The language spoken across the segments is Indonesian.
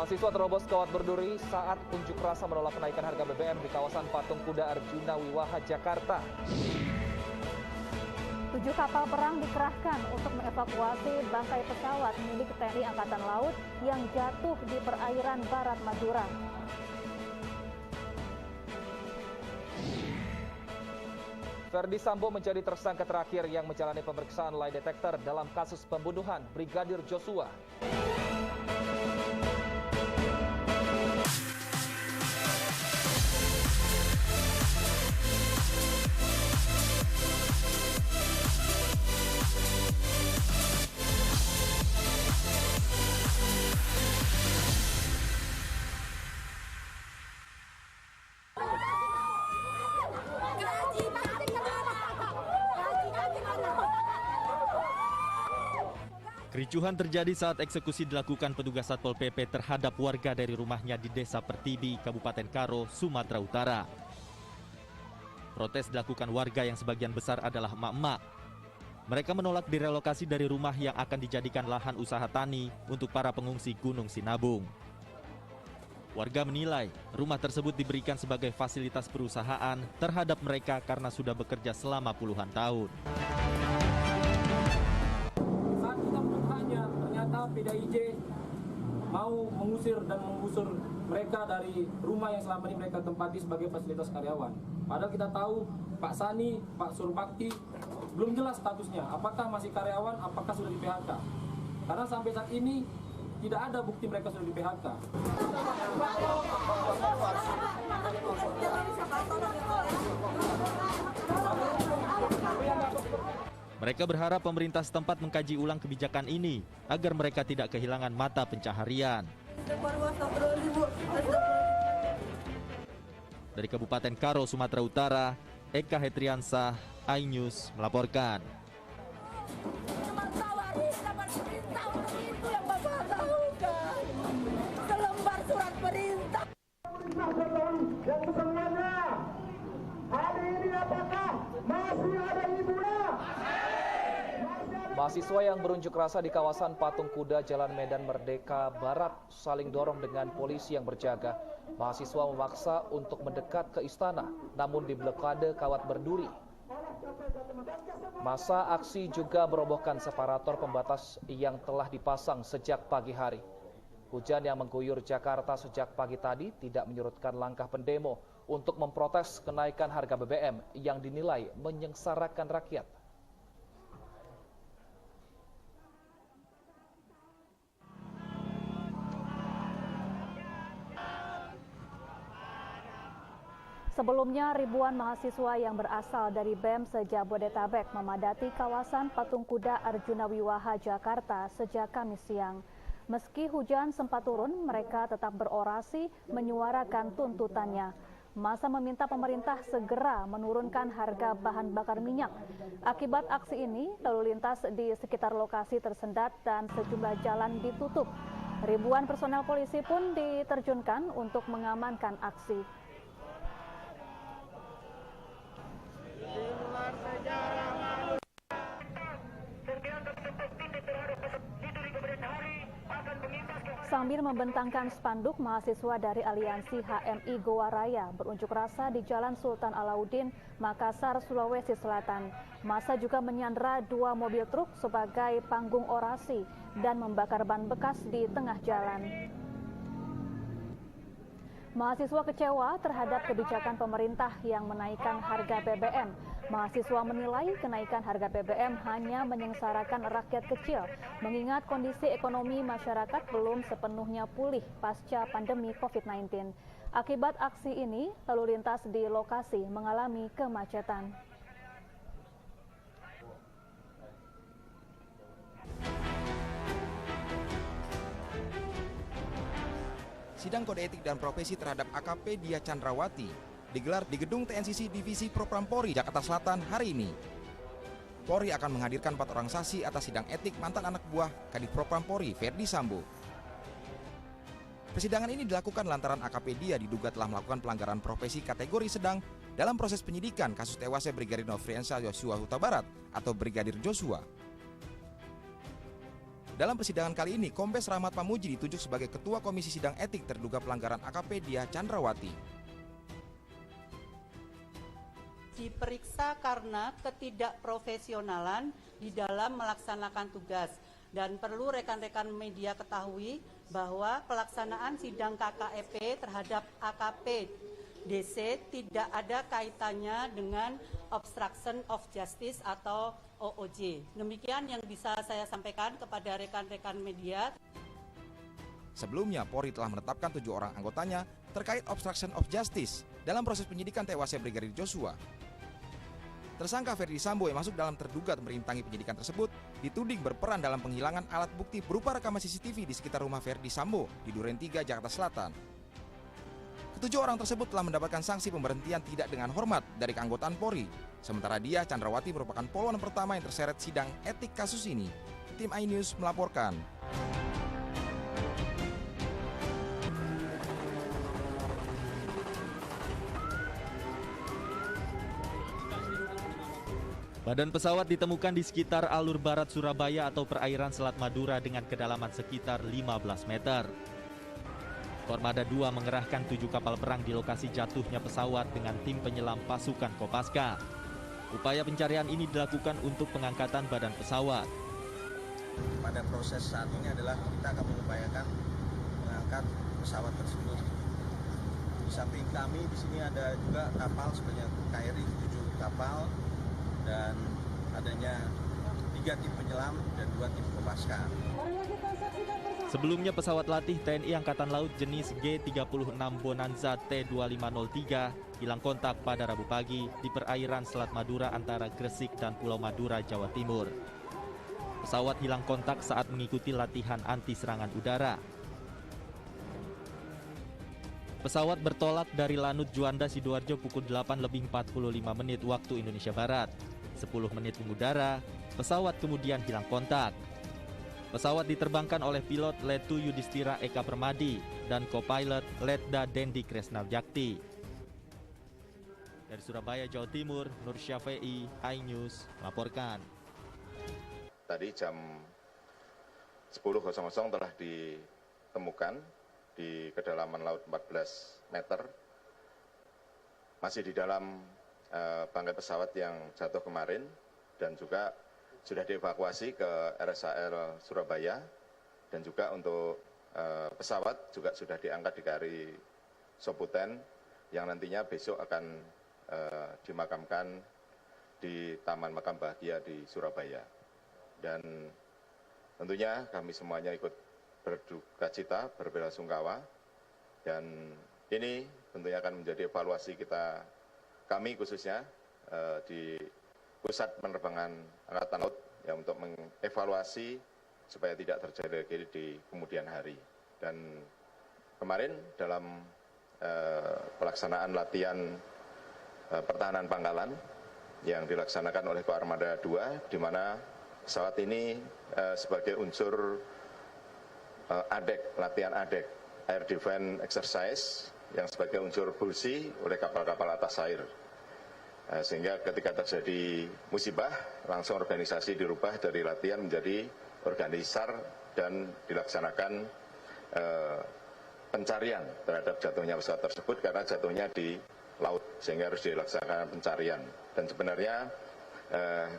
Mahasiswa terobos kawat berduri saat unjuk rasa menolak kenaikan harga BBM di kawasan Patung Kuda Arjuna Wiwaha, Jakarta. 7 kapal perang dikerahkan untuk mengevakuasi bangkai pesawat milik TNI Angkatan Laut yang jatuh di perairan Barat Madura. Verdi Sambo menjadi tersangka terakhir yang menjalani pemeriksaan lie detector dalam kasus pembunuhan Brigadir Joshua. Kericuhan terjadi saat eksekusi dilakukan petugas Satpol PP terhadap warga dari rumahnya di Desa Pertibi, Kabupaten Karo, Sumatera Utara. Protes dilakukan warga yang sebagian besar adalah emak-emak. Mereka menolak direlokasi dari rumah yang akan dijadikan lahan usaha tani untuk para pengungsi Gunung Sinabung. Warga menilai rumah tersebut diberikan sebagai fasilitas perusahaan terhadap mereka karena sudah bekerja selama puluhan tahun. Ternyata PDIJ mau mengusir dan menggusur mereka dari rumah yang selama ini mereka tempati sebagai fasilitas karyawan. Padahal kita tahu Pak Sani, Pak Surbakti belum jelas statusnya, apakah masih karyawan, apakah sudah di PHK. Karena sampai saat ini tidak ada bukti mereka sudah di PHK. Mereka berharap pemerintah setempat mengkaji ulang kebijakan ini agar mereka tidak kehilangan mata pencaharian. Dari Kabupaten Karo, Sumatera Utara, Eka Hetriansah, iNews melaporkan. Mahasiswa yang berunjuk rasa di kawasan Patung Kuda Jalan Medan Merdeka Barat saling dorong dengan polisi yang berjaga. Mahasiswa memaksa untuk mendekat ke istana, namun diblokade kawat berduri. Masa aksi juga merobohkan separator pembatas yang telah dipasang sejak pagi hari. Hujan yang mengguyur Jakarta sejak pagi tadi tidak menyurutkan langkah pendemo untuk memprotes kenaikan harga BBM yang dinilai menyengsarakan rakyat. Sebelumnya, ribuan mahasiswa yang berasal dari BEM se-Jabodetabek memadati kawasan Patung Kuda Arjuna Wiwaha, Jakarta sejak Kamis siang. Meski hujan sempat turun, mereka tetap berorasi menyuarakan tuntutannya. Massa meminta pemerintah segera menurunkan harga bahan bakar minyak. Akibat aksi ini, lalu lintas di sekitar lokasi tersendat dan sejumlah jalan ditutup. Ribuan personel polisi pun diterjunkan untuk mengamankan aksi. Sambil membentangkan spanduk, mahasiswa dari Aliansi HMI Goa Raya berunjuk rasa di Jalan Sultan Alauddin, Makassar, Sulawesi Selatan. Massa juga menyandera 2 mobil truk sebagai panggung orasi dan membakar ban bekas di tengah jalan. Mahasiswa kecewa terhadap kebijakan pemerintah yang menaikkan harga BBM. Mahasiswa menilai kenaikan harga BBM hanya menyengsarakan rakyat kecil, mengingat kondisi ekonomi masyarakat belum sepenuhnya pulih pasca pandemi COVID-19. Akibat aksi ini, lalu lintas di lokasi mengalami kemacetan. Sidang kode etik dan profesi terhadap AKP Dia Chandrawati digelar di gedung TNCC Divisi Propam Polri, Jakarta Selatan hari ini. Polri akan menghadirkan 4 orang saksi atas sidang etik mantan anak buah Kadif Propam Polri, Verdi Sambo. Persidangan ini dilakukan lantaran AKP Dia diduga telah melakukan pelanggaran profesi kategori sedang dalam proses penyidikan kasus tewasnya Brigadir Nofriansah Yosua Huta Barat atau Brigadir Joshua. Dalam persidangan kali ini, Kombes Rahmat Pamuji ditunjuk sebagai Ketua Komisi Sidang Etik terduga pelanggaran AKP Diah Chandrawati. Diperiksa karena ketidakprofesionalan di dalam melaksanakan tugas. Dan perlu rekan-rekan media ketahui bahwa pelaksanaan sidang KKEP terhadap AKP DC tidak ada kaitannya dengan obstruction of justice atau OOJ. Demikian yang bisa saya sampaikan kepada rekan-rekan media. Sebelumnya, Polri telah menetapkan 7 orang anggotanya terkait obstruction of justice dalam proses penyidikan tewasnya Brigadir Joshua. Tersangka Ferdi Sambo yang masuk dalam terduga merintangi penyidikan tersebut dituding berperan dalam penghilangan alat bukti berupa rekaman CCTV di sekitar rumah Ferdi Sambo di Duren 3, Jakarta Selatan. Ketujuh orang tersebut telah mendapatkan sanksi pemberhentian tidak dengan hormat dari keanggotaan Polri. Sementara Diah Chandrawati merupakan polwan pertama yang terseret sidang etik kasus ini. Tim iNews melaporkan. Badan pesawat ditemukan di sekitar alur barat Surabaya atau perairan Selat Madura dengan kedalaman sekitar 15 meter. Kormada 2 mengerahkan 7 kapal perang di lokasi jatuhnya pesawat dengan tim penyelam pasukan Kopaska. Upaya pencarian ini dilakukan untuk pengangkatan badan pesawat. Pada proses saat ini adalah kita akan mengupayakan mengangkat pesawat tersebut. Di samping kami di sini ada juga kapal sebanyak KRI 7 kapal dan adanya 3 tim penyelam dan 2 tim Kopaska. Sebelumnya pesawat latih TNI Angkatan Laut jenis G36 Bonanza T2503 hilang kontak pada Rabu pagi di perairan Selat Madura antara Gresik dan Pulau Madura, Jawa Timur. Pesawat hilang kontak saat mengikuti latihan anti serangan udara. Pesawat bertolak dari Lanut Juanda Sidoarjo pukul 8:45 waktu Indonesia Barat. 10 menit mengudara, pesawat kemudian hilang kontak. Pesawat diterbangkan oleh pilot Letu Yudhistira Eka Permadi dan co-pilot Letda Dendi Kresnajakti. Dari Surabaya, Jawa Timur, Nur Syafei, iNews melaporkan. Tadi jam 10.00 telah ditemukan di kedalaman laut 14 meter, masih di dalam bangkai pesawat yang jatuh kemarin dan juga sudah dievakuasi ke RSAL Surabaya dan juga untuk pesawat juga sudah diangkat di KRI Soputen yang nantinya besok akan dimakamkan di Taman Makam Bahagia di Surabaya. Dan tentunya kami semuanya ikut berduka cita, berbelasungkawa, dan ini tentunya akan menjadi evaluasi kami khususnya di Pusat Penerbangan Angkatan Laut ya, untuk mengevaluasi supaya tidak terjadi lagi di kemudian hari. Dan kemarin dalam pelaksanaan latihan pertahanan pangkalan yang dilaksanakan oleh Koarmada 2, di mana pesawat ini sebagai unsur ADEC, latihan ADEC, Air Defense Exercise, yang sebagai unsur bullseye oleh kapal-kapal atas air. Sehingga ketika terjadi musibah, langsung organisasi dirubah dari latihan menjadi organisar dan dilaksanakan pencarian terhadap jatuhnya pesawat tersebut karena jatuhnya di laut, sehingga harus dilaksanakan pencarian. Dan sebenarnya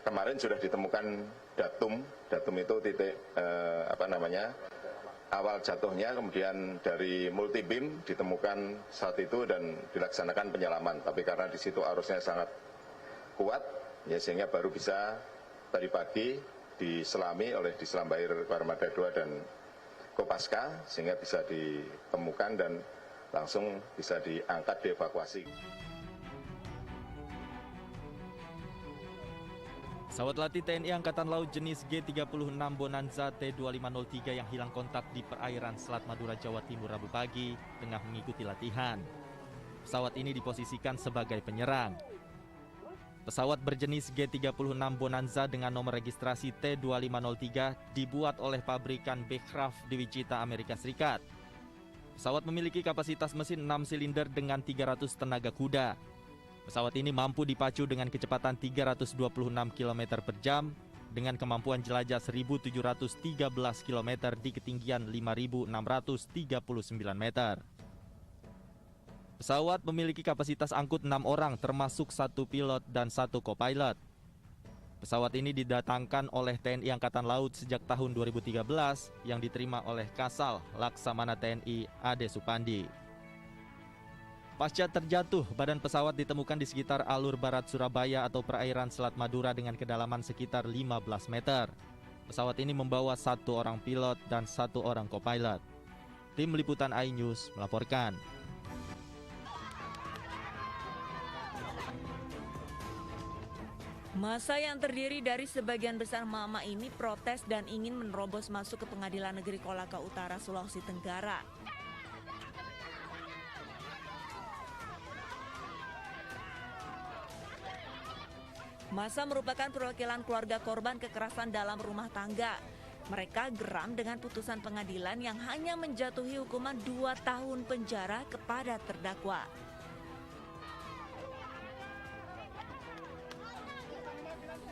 kemarin sudah ditemukan datum itu titik awal jatuhnya, kemudian dari multi beam ditemukan saat itu dan dilaksanakan penyelaman. Tapi karena di situ arusnya sangat kuat, ya sehingga baru bisa tadi pagi diselami oleh Dislam Bahir Koarmada 2 dan Kopaska, sehingga bisa ditemukan dan langsung bisa diangkat, dievakuasi. Pesawat latih TNI Angkatan Laut jenis G36 Bonanza T2503 yang hilang kontak di perairan Selat Madura, Jawa Timur Rabu pagi tengah mengikuti latihan. Pesawat ini diposisikan sebagai penyerang. Pesawat berjenis G36 Bonanza dengan nomor registrasi T2503 dibuat oleh pabrikan Beechcraft di Wichita, Amerika Serikat. Pesawat memiliki kapasitas mesin 6 silinder dengan 300 tenaga kuda. Pesawat ini mampu dipacu dengan kecepatan 326 km per jam dengan kemampuan jelajah 1.713 km di ketinggian 5.639 meter. Pesawat memiliki kapasitas angkut 6 orang termasuk 1 pilot dan 1 co-pilot. Pesawat ini didatangkan oleh TNI Angkatan Laut sejak tahun 2013 yang diterima oleh Kasal Laksamana TNI Ade Supandi. Pasca terjatuh, badan pesawat ditemukan di sekitar alur barat Surabaya atau perairan Selat Madura dengan kedalaman sekitar 15 meter. Pesawat ini membawa 1 orang pilot dan 1 orang co-pilot. Tim Liputan iNews melaporkan. Massa yang terdiri dari sebagian besar emak-emak ini protes dan ingin menerobos masuk ke Pengadilan Negeri Kolaka Utara, Sulawesi Tenggara. Massa merupakan perwakilan keluarga korban kekerasan dalam rumah tangga. Mereka geram dengan putusan pengadilan yang hanya menjatuhi hukuman 2 tahun penjara kepada terdakwa.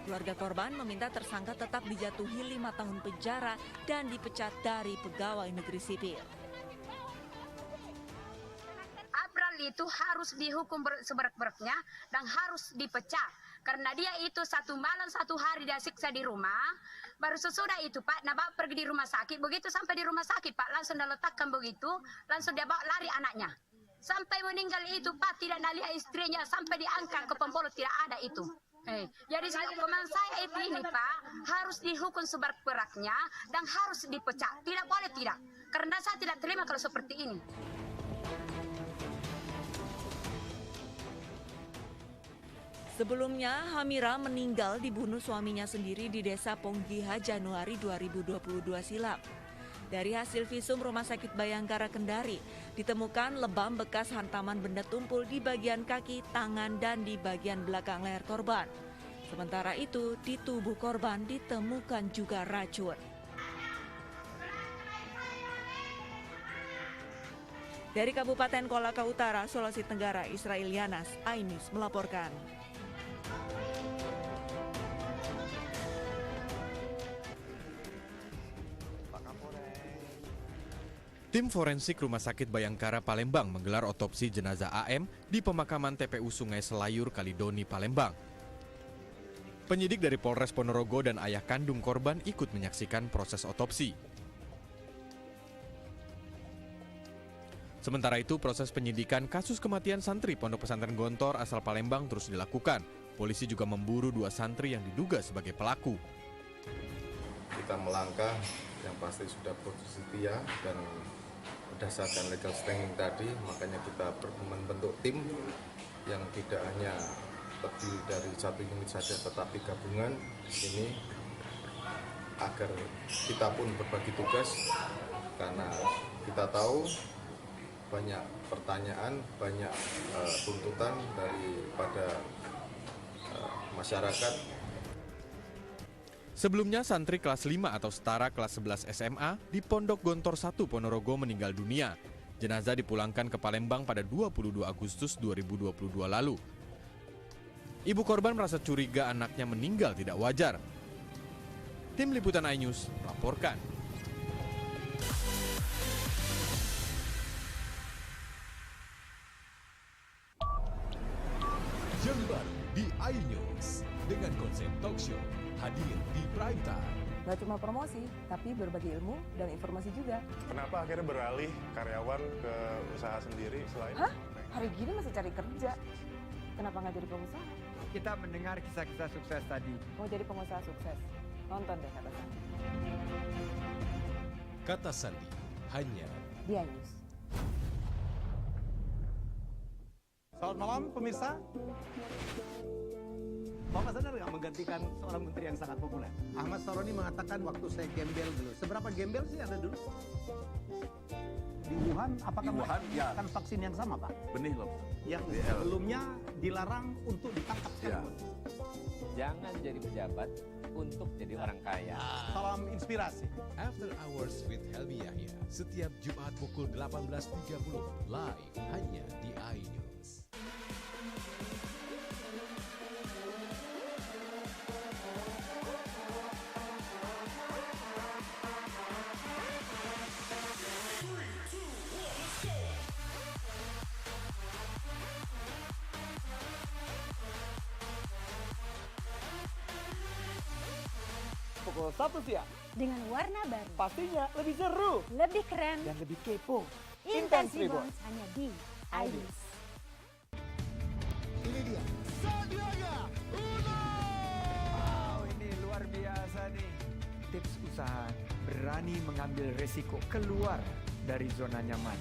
Keluarga korban meminta tersangka tetap dijatuhi 5 tahun penjara dan dipecat dari pegawai negeri sipil. Abral itu harus dihukum seberat-beratnya dan harus dipecat. Karena dia itu 1 malam 1 hari dia siksa di rumah. Baru sesudah itu Pak, nah Pak pergi di rumah sakit. Begitu sampai di rumah sakit Pak, langsung dia letakkan begitu. Langsung dia bawa lari anaknya. Sampai meninggal itu Pak, tidak lihat istrinya. Sampai diangkat ke Pembolot, tidak ada itu. Jadi hukuman saya itu ini Pak harus dihukum seberat-beratnya dan harus dipecat. Tidak boleh tidak. Karena saya tidak terima kalau seperti ini. Sebelumnya, Hamira meninggal dibunuh suaminya sendiri di Desa Ponggiha Januari 2022 silam. Dari hasil visum Rumah Sakit Bayangkara Kendari, ditemukan lebam bekas hantaman benda tumpul di bagian kaki, tangan, dan di bagian belakang leher korban. Sementara itu, di tubuh korban ditemukan juga racun. Dari Kabupaten Kolaka Utara, Sulawesi Tenggara, Israel Yanas, iNews melaporkan. Tim forensik Rumah Sakit Bayangkara Palembang menggelar otopsi jenazah AM di pemakaman TPU Sungai Selayur, Kalidoni, Palembang. Penyidik dari Polres Ponorogo dan ayah kandung korban ikut menyaksikan proses otopsi. Sementara itu, proses penyidikan kasus kematian santri Pondok Pesantren Gontor asal Palembang terus dilakukan. Polisi juga memburu 2 santri yang diduga sebagai pelaku. Kita melangkah yang pasti sudah posisi setia dan berdasarkan legal standing tadi, makanya kita membentuk tim yang tidak hanya terdiri dari 1 unit saja tetapi gabungan ini agar kita pun berbagi tugas karena kita tahu banyak pertanyaan, banyak tuntutan daripada masyarakat. Sebelumnya, santri kelas 5 atau setara kelas 11 SMA di Pondok Gontor 1 Ponorogo meninggal dunia. Jenazah dipulangkan ke Palembang pada 22 Agustus 2022 lalu. Ibu korban merasa curiga anaknya meninggal tidak wajar. Tim Liputan iNews melaporkan. Yang baru di iNews dengan konsep talk show hadir di prime time. Nggak cuma promosi, tapi berbagi ilmu dan informasi juga. Kenapa akhirnya beralih karyawan ke usaha sendiri selain? Hah? Hari gini masih cari kerja. Kenapa nggak jadi pengusaha? Kita mendengar kisah-kisah sukses tadi. Mau jadi pengusaha sukses? Nonton deh Kata Sandi. Kata Sandi, hanya di iNews. Selamat malam pemirsa. Bapak sadar nggak menggantikan seorang menteri yang sangat populer? Ahmad Saroni mengatakan waktu saya gembel dulu. Seberapa gembel sih Anda dulu? Di Wuhan, apakah melakukan vaksin yang sama Pak? Benih loh. Yang sebelumnya dilarang untuk ditangkap sekarang. Jangan jadi pejabat untuk jadi orang kaya. Salam inspirasi. After Hours with Helmi Yahya setiap Jumat pukul 18.30 live hanya di iNews. pukul 1 siang. Dengan warna baru. Pastinya lebih seru. Lebih keren. Dan lebih kepo. Intense Reborns hanya di iNews. Ini dia. Sandiaga Uno. Wow, ini luar biasa nih. Tips usaha berani mengambil resiko keluar dari zona nyaman.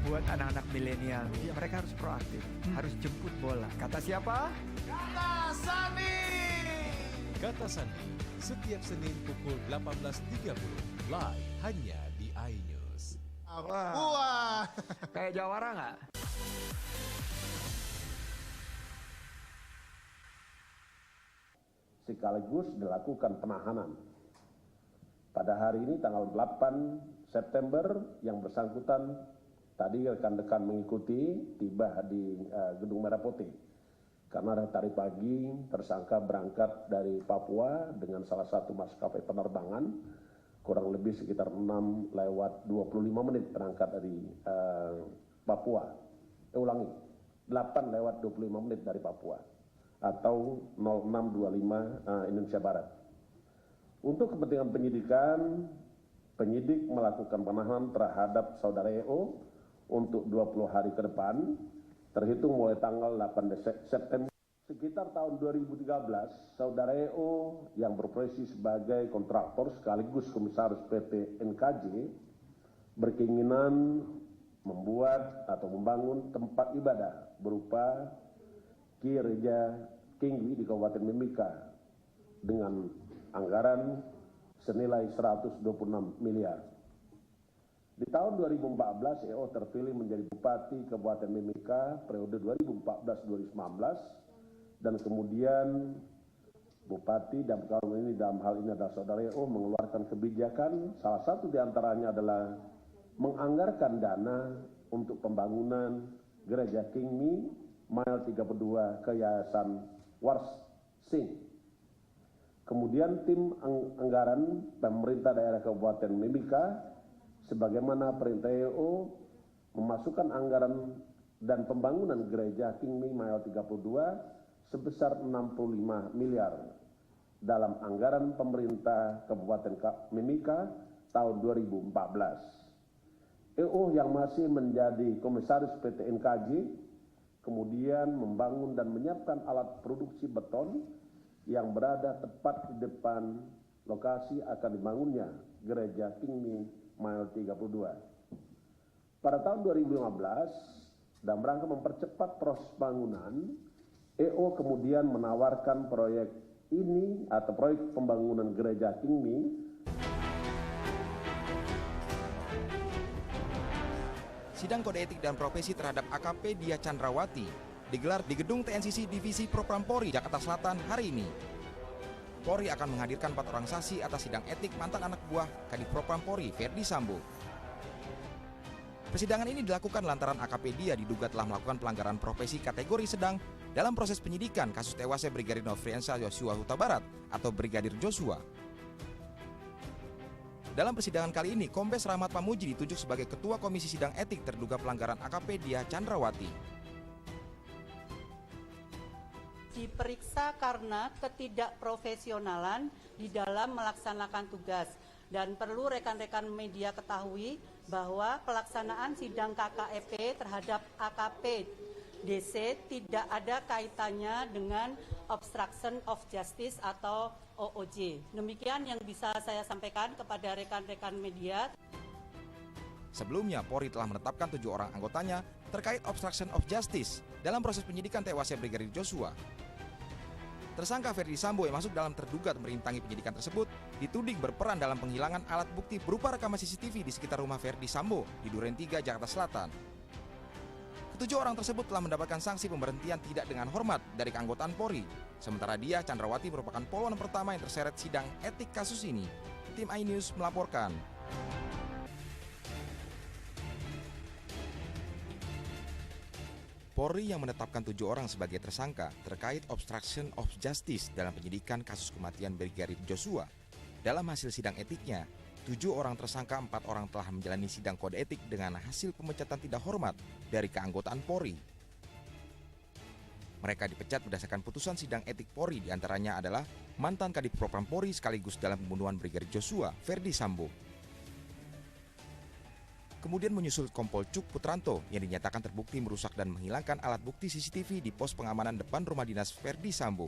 Buat anak-anak milenial, mereka harus proaktif, harus jemput bola. Kata siapa? Kata Sandi. Kata Sandi, setiap Senin pukul 18.30, live hanya di iNews. Wah, kayak jawara nggak? Sekaligus dilakukan penahanan. Pada hari ini tanggal 8 September yang bersangkutan tadi rekan-rekan mengikuti tiba di Gedung Merah Putih. Karena tadi pagi tersangka berangkat dari Papua dengan salah satu maskapai penerbangan, kurang lebih sekitar 6 lewat 25 menit berangkat dari Papua. 8 lewat 25 menit dari Papua atau 06.25 Indonesia Barat. Untuk kepentingan penyidikan, penyidik melakukan penahanan terhadap saudara EO untuk 20 hari ke depan, terhitung mulai tanggal 8 September. Sekitar tahun 2013, saudara EO yang berprofesi sebagai kontraktor sekaligus komisaris PT NKJ berkeinginan membuat atau membangun tempat ibadah berupa Gereja Kingwi di Kabupaten Mimika dengan anggaran senilai 126 miliar. Di tahun 2014, EO terpilih menjadi Bupati Kabupaten Mimika periode 2014-2019 dan kemudian Bupati dan kalau ini dalam hal ini adalah saudara EO mengeluarkan kebijakan, salah satu diantaranya adalah menganggarkan dana untuk pembangunan Gereja Kingmi Mile 32 ke Yayasan Wars Sing. Kemudian tim anggaran pemerintah daerah Kabupaten Mimika sebagaimana perintah EO memasukkan anggaran dan pembangunan Gereja Kingmi Mile 32 sebesar 65 miliar dalam anggaran pemerintah Kabupaten Mimika tahun 2014. EO yang masih menjadi komisaris PT NKJ kemudian membangun dan menyiapkan alat produksi beton yang berada tepat di depan lokasi akan dibangunnya Gereja Kingmi Mile 32. Pada tahun 2015, dalam rangka mempercepat proses bangunan, EO kemudian menawarkan proyek ini atau proyek pembangunan Gereja Kingmi Sidang kode etik dan profesi terhadap AKP Dia Chandrawati digelar di Gedung TNCC Divisi Propampori, Jakarta Selatan hari ini. Polri akan menghadirkan 4 orang saksi atas sidang etik mantan anak buah Kadif Propampori Ferdi Sambo. Persidangan ini dilakukan lantaran AKP Dia diduga telah melakukan pelanggaran profesi kategori sedang dalam proses penyidikan kasus tewasnya Brigadir Nofriansah Yosua Huta Barat atau Brigadir Joshua. Dalam persidangan kali ini, Kombes Rahmat Pamuji ditunjuk sebagai Ketua Komisi Sidang Etik terduga pelanggaran AKP Dia Chandrawati. Diperiksa karena ketidakprofesionalan di dalam melaksanakan tugas dan perlu rekan-rekan media ketahui bahwa pelaksanaan sidang KKEP terhadap AKP DC tidak ada kaitannya dengan obstruction of justice atau OOJ. Demikian yang bisa saya sampaikan kepada rekan-rekan media. Sebelumnya, Polri telah menetapkan 7 orang anggotanya terkait obstruction of justice dalam proses penyidikan tewasnya Brigadir Joshua. Tersangka Ferdi Sambo yang masuk dalam terduga merintangi penyidikan tersebut dituding berperan dalam penghilangan alat bukti berupa rekaman CCTV di sekitar rumah Ferdi Sambo di Duren 3, Jakarta Selatan. Ketujuh orang tersebut telah mendapatkan sanksi pemberhentian tidak dengan hormat dari keanggotaan Polri. Sementara Dia Chandrawati merupakan polwan pertama yang terseret sidang etik kasus ini. Tim iNews melaporkan. Polri yang menetapkan 7 orang sebagai tersangka terkait obstruction of justice dalam penyidikan kasus kematian Brigadir Joshua. Dalam hasil sidang etiknya, 7 orang tersangka, 4 orang telah menjalani sidang kode etik dengan hasil pemecatan tidak hormat dari keanggotaan Polri. Mereka dipecat berdasarkan putusan sidang etik Polri, diantaranya adalah mantan Kadif Propam Polri sekaligus dalam pembunuhan Brigadir Joshua, Ferdi Sambo. Kemudian menyusul Kompol Cuk Putranto yang dinyatakan terbukti merusak dan menghilangkan alat bukti CCTV di pos pengamanan depan rumah dinas Ferdi Sambo.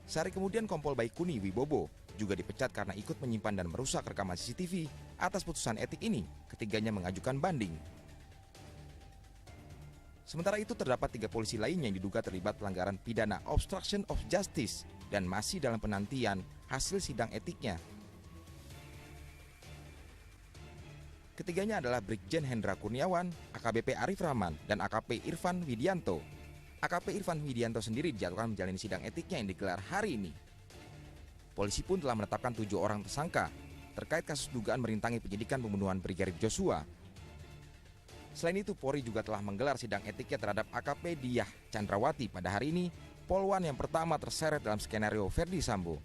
Sehari kemudian Kompol Baikuni Wibowo juga dipecat karena ikut menyimpan dan merusak rekaman CCTV. Atas putusan etik ini, ketiganya mengajukan banding. Sementara itu terdapat 3 polisi lain yang diduga terlibat pelanggaran pidana obstruction of justice dan masih dalam penantian hasil sidang etiknya. Ketiganya adalah Brigjen Hendra Kurniawan, AKBP Arif Rahman, dan AKP Irfan Widianto. AKP Irfan Widianto sendiri dijadwalkan menjalani sidang etiknya yang digelar hari ini. Polisi pun telah menetapkan 7 orang tersangka terkait kasus dugaan merintangi penyidikan pembunuhan Brigadir Joshua. Selain itu, Polri juga telah menggelar sidang etiknya terhadap AKP Diah Chandrawati pada hari ini, polwan yang pertama terseret dalam skenario Ferdi Sambo.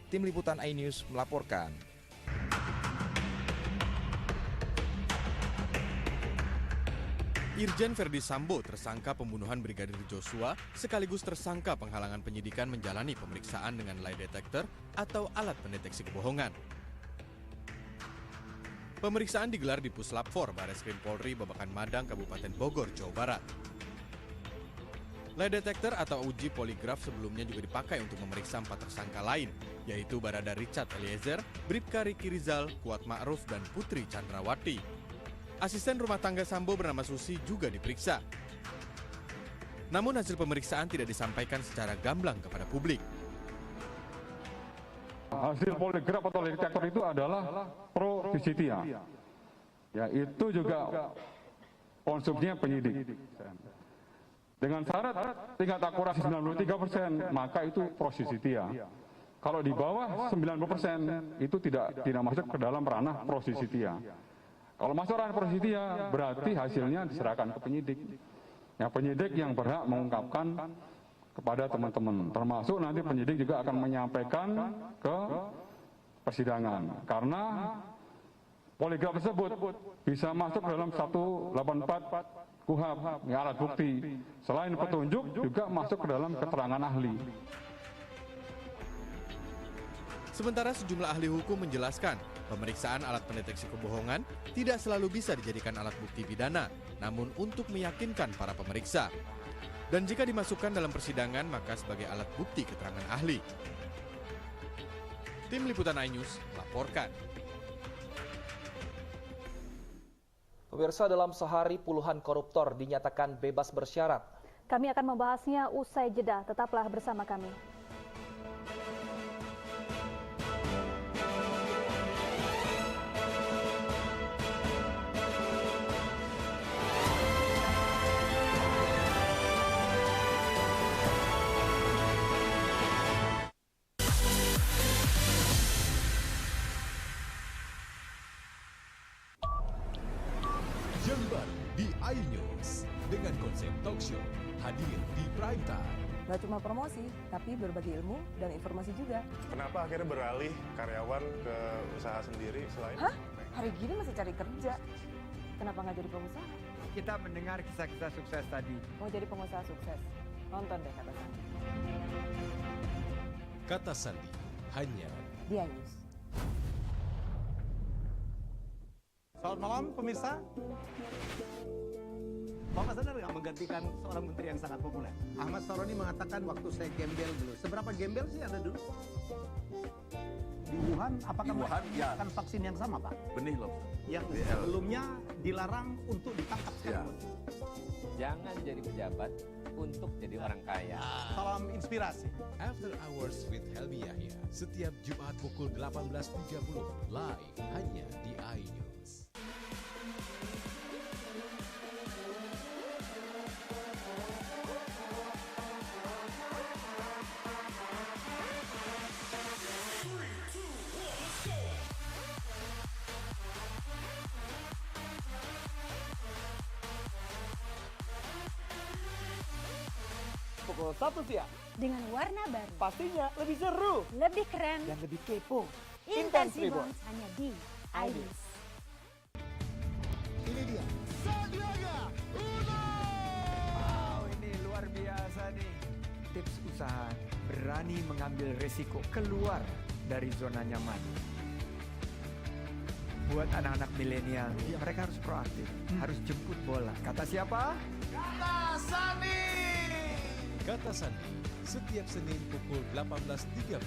Tim Liputan iNews melaporkan. Irjen Ferdi Sambo, tersangka pembunuhan Brigadir Joshua, sekaligus tersangka penghalangan penyidikan menjalani pemeriksaan dengan lie detector atau alat pendeteksi kebohongan. Pemeriksaan digelar di Puslap 4 Bareskrim Polri Babakan Madang, Kabupaten Bogor, Jawa Barat. Lie detector atau uji poligraf sebelumnya juga dipakai untuk memeriksa 4 tersangka lain, yaitu Barada Richard Eliezer, Bribka Riki Rizal, Kuat Ma'ruf, dan Putri Chandrawati. Asisten rumah tangga Sambo bernama Susi juga diperiksa. Namun hasil pemeriksaan tidak disampaikan secara gamblang kepada publik. Hasil poligraf atau lie detector itu adalah pro justisia. Ya, itu juga konsumsinya penyidik. Dengan syarat tingkat akurasi 93%, maka itu pro justisia. Kalau di bawah 90% itu tidak masuk ke dalam ranah pro justisia. Kalau masuk ranah pro justisia berarti hasilnya diserahkan ke penyidik. Ya, penyidik yang berhak mengungkapkan kepada teman-teman, termasuk nanti penyidik juga akan menyampaikan ke persidangan. Karena poligraf tersebut bisa masuk dalam 184 KUHP, ya, alat bukti. Selain petunjuk juga masuk ke dalam keterangan ahli. Sementara sejumlah ahli hukum menjelaskan, pemeriksaan alat pendeteksi kebohongan tidak selalu bisa dijadikan alat bukti pidana, namun untuk meyakinkan para pemeriksa. Dan jika dimasukkan dalam persidangan, maka sebagai alat bukti keterangan ahli. Tim Liputan iNews melaporkan. Pemirsa, dalam sehari puluhan koruptor dinyatakan bebas bersyarat. Kami akan membahasnya usai jeda. Tetaplah bersama kami. Yang baru di iNews dengan konsep talk show hadir di prime time. Nggak cuma promosi, tapi berbagi ilmu dan informasi juga. Kenapa akhirnya beralih karyawan ke usaha sendiri selain? Hah? Hari gini masih cari kerja. Kenapa nggak jadi pengusaha? Kita mendengar kisah-kisah sukses tadi. Mau jadi pengusaha sukses? Nonton deh Kata Sandi. Kata Sandi hanya di iNews. Selamat malam pemirsa. Bapak sadar nggak menggantikan seorang menteri yang sangat populer? Ahmad Saroni mengatakan waktu saya gembel dulu. Seberapa gembel sih Anda dulu? Di Wuhan, apakah mereka menggunakan vaksin yang sama, Pak? Benih loh. Yang sebelumnya dilarang untuk ditangkap sekarang. Jangan jadi pejabat untuk jadi orang kaya. Salam inspirasi. After Hours with Helmi Yahya setiap Jumat pukul 18.30 live hanya di iNews. Pukul 1 siang. Dengan warna baru. Pastinya lebih seru. Lebih keren. Dan lebih kepo. Intense Reborns hanya di iNews. Ini dia. Sandiaga Uno. Wow, ini usaha berani mengambil risiko keluar dari zona nyaman. Buat anak-anak milenial, mereka harus proaktif, harus jemput bola. Kata siapa? Kata Sandi. Kata Sandi, setiap Senin pukul 18.30,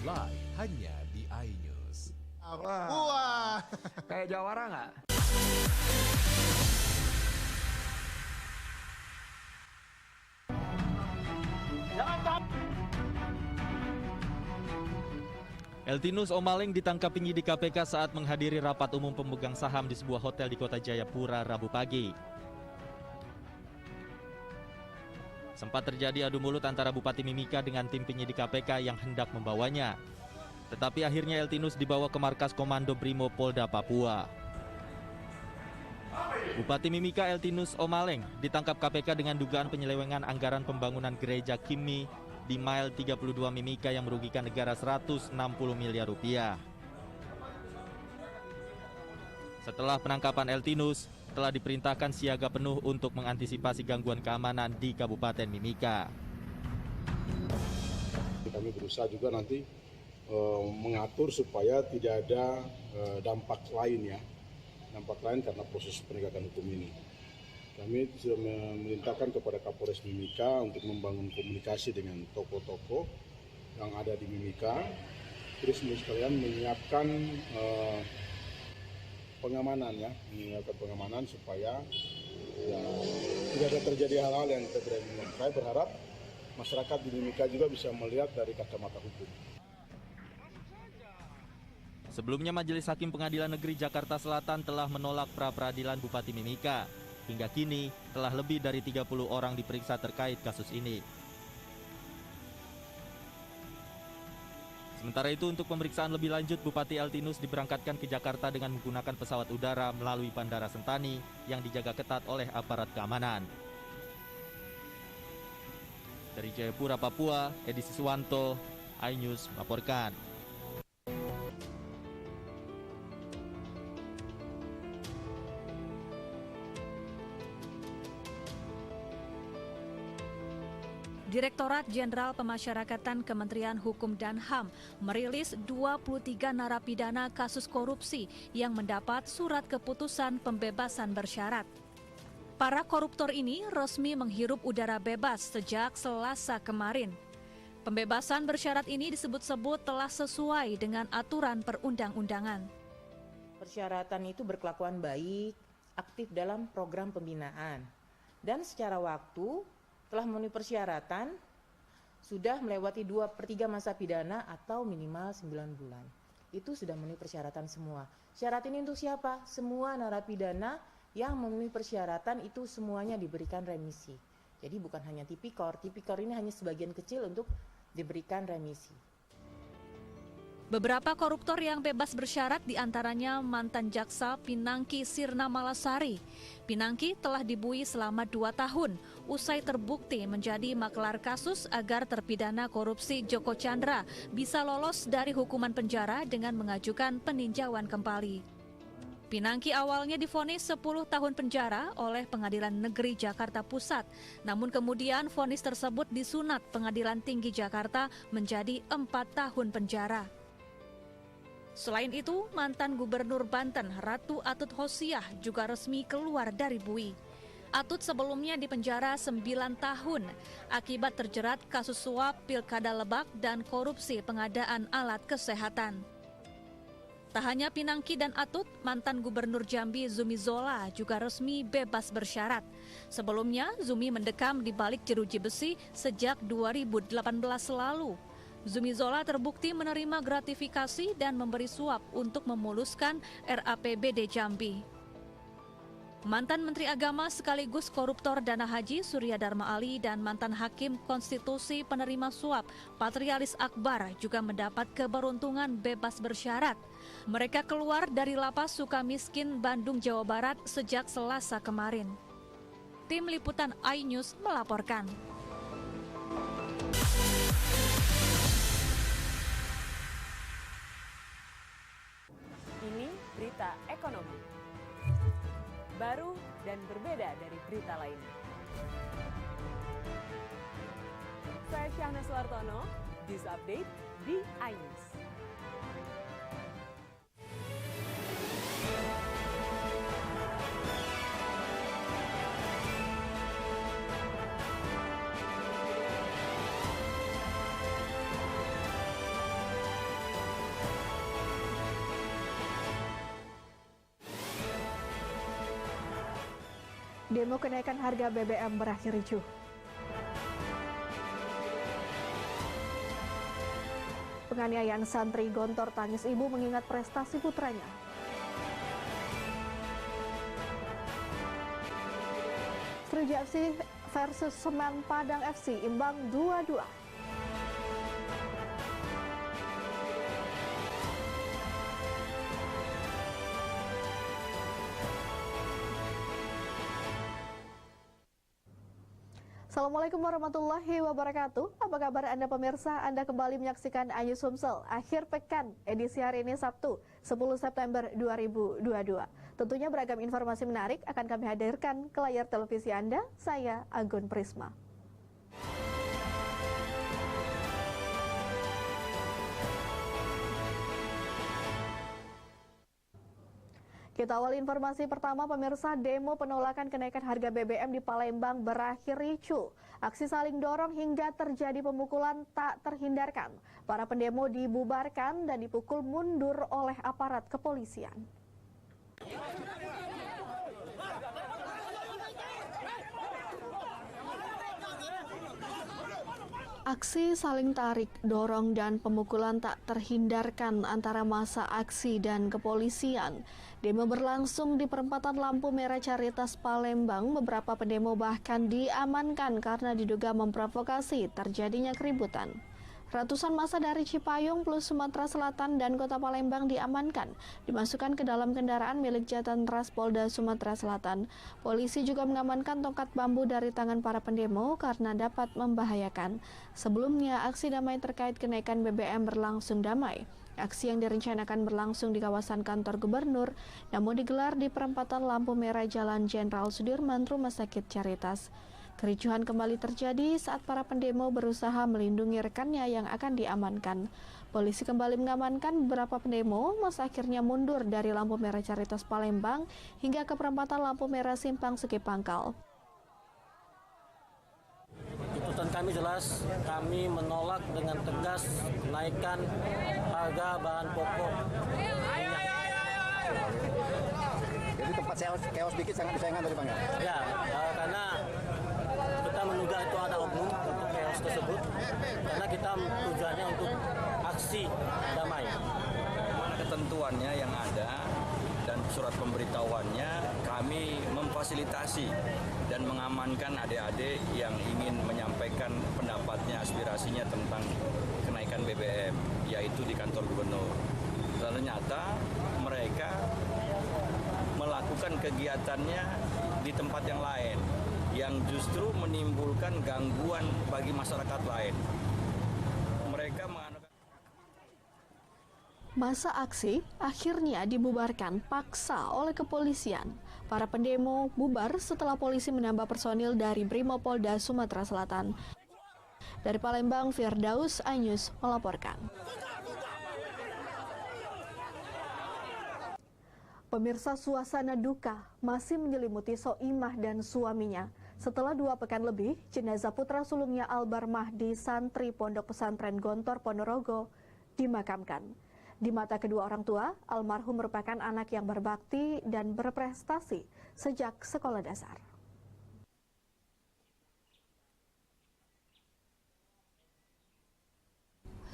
live hanya di iNews. Wah, kayak Jawara nggak? Eltinus Omaleng ditangkap penyidik KPK saat menghadiri rapat umum pemegang saham di sebuah hotel di kota Jayapura Rabu pagi. Sempat terjadi adu mulut antara Bupati Mimika dengan tim penyidik KPK yang hendak membawanya. Tetapi akhirnya Eltinus dibawa ke markas Komando Brimo Polda Papua. Bupati Mimika Eltinus Omaleng ditangkap KPK dengan dugaan penyelewengan anggaran pembangunan gereja Kimi di Mile 32 Mimika yang merugikan negara 160 miliar rupiah. Setelah penangkapan Eltinus, telah diperintahkan siaga penuh untuk mengantisipasi gangguan keamanan di Kabupaten Mimika. Kami berusaha juga nanti mengatur supaya tidak ada dampak lain karena proses penegakan hukum ini. Kami sudah memerintahkan kepada Kapolres Mimika untuk membangun komunikasi dengan tokoh-tokoh yang ada di Mimika, terus sekalian menyiapkan pengamanan supaya tidak ada terjadi hal-hal yang tidak diinginkan. Saya berharap masyarakat di Mimika juga bisa melihat dari kacamata hukum. Sebelumnya Majelis Hakim Pengadilan Negeri Jakarta Selatan telah menolak pra-peradilan Bupati Mimika. Hingga kini telah lebih dari 30 orang diperiksa terkait kasus ini. Sementara itu untuk pemeriksaan lebih lanjut Bupati Eltinus diberangkatkan ke Jakarta dengan menggunakan pesawat udara melalui Bandara Sentani yang dijaga ketat oleh aparat keamanan. Dari Jayapura, Papua, Edi Siswanto, iNews melaporkan. Direktorat Jenderal Pemasyarakatan Kementerian Hukum dan HAM merilis 23 narapidana kasus korupsi yang mendapat surat keputusan pembebasan bersyarat. Para koruptor ini resmi menghirup udara bebas sejak Selasa kemarin. Pembebasan bersyarat ini disebut-sebut telah sesuai dengan aturan perundang-undangan. Persyaratan itu berkelakuan baik, aktif dalam program pembinaan, dan secara waktu telah memenuhi persyaratan, sudah melewati 2/3 masa pidana atau minimal 9 bulan. Itu sudah memenuhi persyaratan semua. Syarat ini untuk siapa? Semua narapidana yang memenuhi persyaratan itu semuanya diberikan remisi. Jadi bukan hanya tipikor. Tipikor ini hanya sebagian kecil untuk diberikan remisi. Beberapa koruptor yang bebas bersyarat diantaranya mantan jaksa Pinangki Sirna Malasari. Pinangki telah dibui selama 2 tahun usai terbukti menjadi maklar kasus agar terpidana korupsi Joko Chandra bisa lolos dari hukuman penjara dengan mengajukan peninjauan kembali. Pinangki awalnya divonis 10 tahun penjara oleh Pengadilan Negeri Jakarta Pusat, namun kemudian vonis tersebut disunat Pengadilan Tinggi Jakarta menjadi 4 tahun penjara. Selain itu, mantan Gubernur Banten Ratu Atut Hosiah juga resmi keluar dari bui. Atut sebelumnya dipenjara 9 tahun akibat terjerat kasus suap Pilkada Lebak dan korupsi pengadaan alat kesehatan. Tak hanya Pinangki dan Atut, mantan Gubernur Jambi Zumi Zola juga resmi bebas bersyarat. Sebelumnya, Zumi mendekam di balik jeruji besi sejak 2018 lalu. Zumi Zola terbukti menerima gratifikasi dan memberi suap untuk memuluskan RAPBD Jambi. Mantan Menteri Agama sekaligus koruptor dana haji Surya Dharma Ali dan mantan Hakim Konstitusi penerima suap Patrialis Akbar juga mendapat keberuntungan bebas bersyarat. Mereka keluar dari Lapas Sukamiskin, Bandung, Jawa Barat sejak Selasa kemarin. Tim Liputan iNews melaporkan. Ini berita ekonomi. Baru dan berbeda dari berita lainnya. Saya Sahna Suartono, News Update di iNews. Demo kenaikan harga BBM berakhir ricuh. Penganiayaan santri Gontor tangis ibu mengingat prestasi putranya. Sriwijaya FC versus Semen Padang FC imbang 2-2. Assalamualaikum warahmatullahi wabarakatuh. Apa kabar Anda pemirsa? Anda kembali menyaksikan iNews Sumsel akhir pekan edisi hari ini Sabtu 10 September 2022. Tentunya beragam informasi menarik akan kami hadirkan ke layar televisi Anda. Saya Agun Prisma. Kita awali informasi pertama, pemirsa. Demo penolakan kenaikan harga BBM di Palembang berakhir ricuh. Aksi saling dorong hingga terjadi pemukulan tak terhindarkan. Para pendemo dibubarkan dan dipukul mundur oleh aparat kepolisian. Aksi saling tarik, dorong, dan pemukulan tak terhindarkan antara massa aksi dan kepolisian. Demo berlangsung di perempatan lampu merah Caritas Palembang. Beberapa pendemo bahkan diamankan karena diduga memprovokasi terjadinya keributan. Ratusan massa dari Cipayung plus Sumatera Selatan dan Kota Palembang diamankan, dimasukkan ke dalam kendaraan milik Jatan Ras Polda Sumatera Selatan. Polisi juga mengamankan tongkat bambu dari tangan para pendemo karena dapat membahayakan. Sebelumnya, aksi damai terkait kenaikan BBM berlangsung damai. Aksi yang direncanakan berlangsung di kawasan kantor gubernur, namun digelar di perempatan lampu merah Jalan Jenderal Sudirman, Rumah Sakit Caritas. Kericuhan kembali terjadi saat para pendemo berusaha melindungi rekannya yang akan diamankan. Polisi kembali mengamankan beberapa pendemo, masa akhirnya mundur dari lampu merah Caritas Palembang hingga ke perempatan lampu merah Simpang Segi Pangkal. Tuntutan kami jelas, kami menolak dengan tegas kenaikan harga bahan pokok minyak. Jadi tempat chaos dikit sangat disayangkan tadi Bang ya? Ya, karena kita menduga itu ada oknum untuk chaos tersebut, karena kita tujuannya untuk aksi damai. Ketentuannya yang ada dan surat pemberitahuannya, kami memfasilitasi dan mengamankan adik-adik yang ingin menyampaikan pendapatnya, aspirasinya tentang kenaikan BBM, yaitu di kantor gubernur. Ternyata mereka melakukan kegiatannya di tempat yang lain, yang justru menimbulkan gangguan bagi masyarakat lain. Mereka Masa aksi akhirnya dibubarkan paksa oleh kepolisian. Para pendemo bubar setelah polisi menambah personil dari Brimopolda Sumatera Selatan. Dari Palembang, Firdaus, iNews melaporkan. Pemirsa, suasana duka masih menyelimuti Soimah dan suaminya. Setelah 2 pekan lebih, jenazah putra sulungnya Albar Mahdi, santri Pondok Pesantren Gontor Ponorogo, dimakamkan. Di mata kedua orang tua, almarhum merupakan anak yang berbakti dan berprestasi sejak sekolah dasar.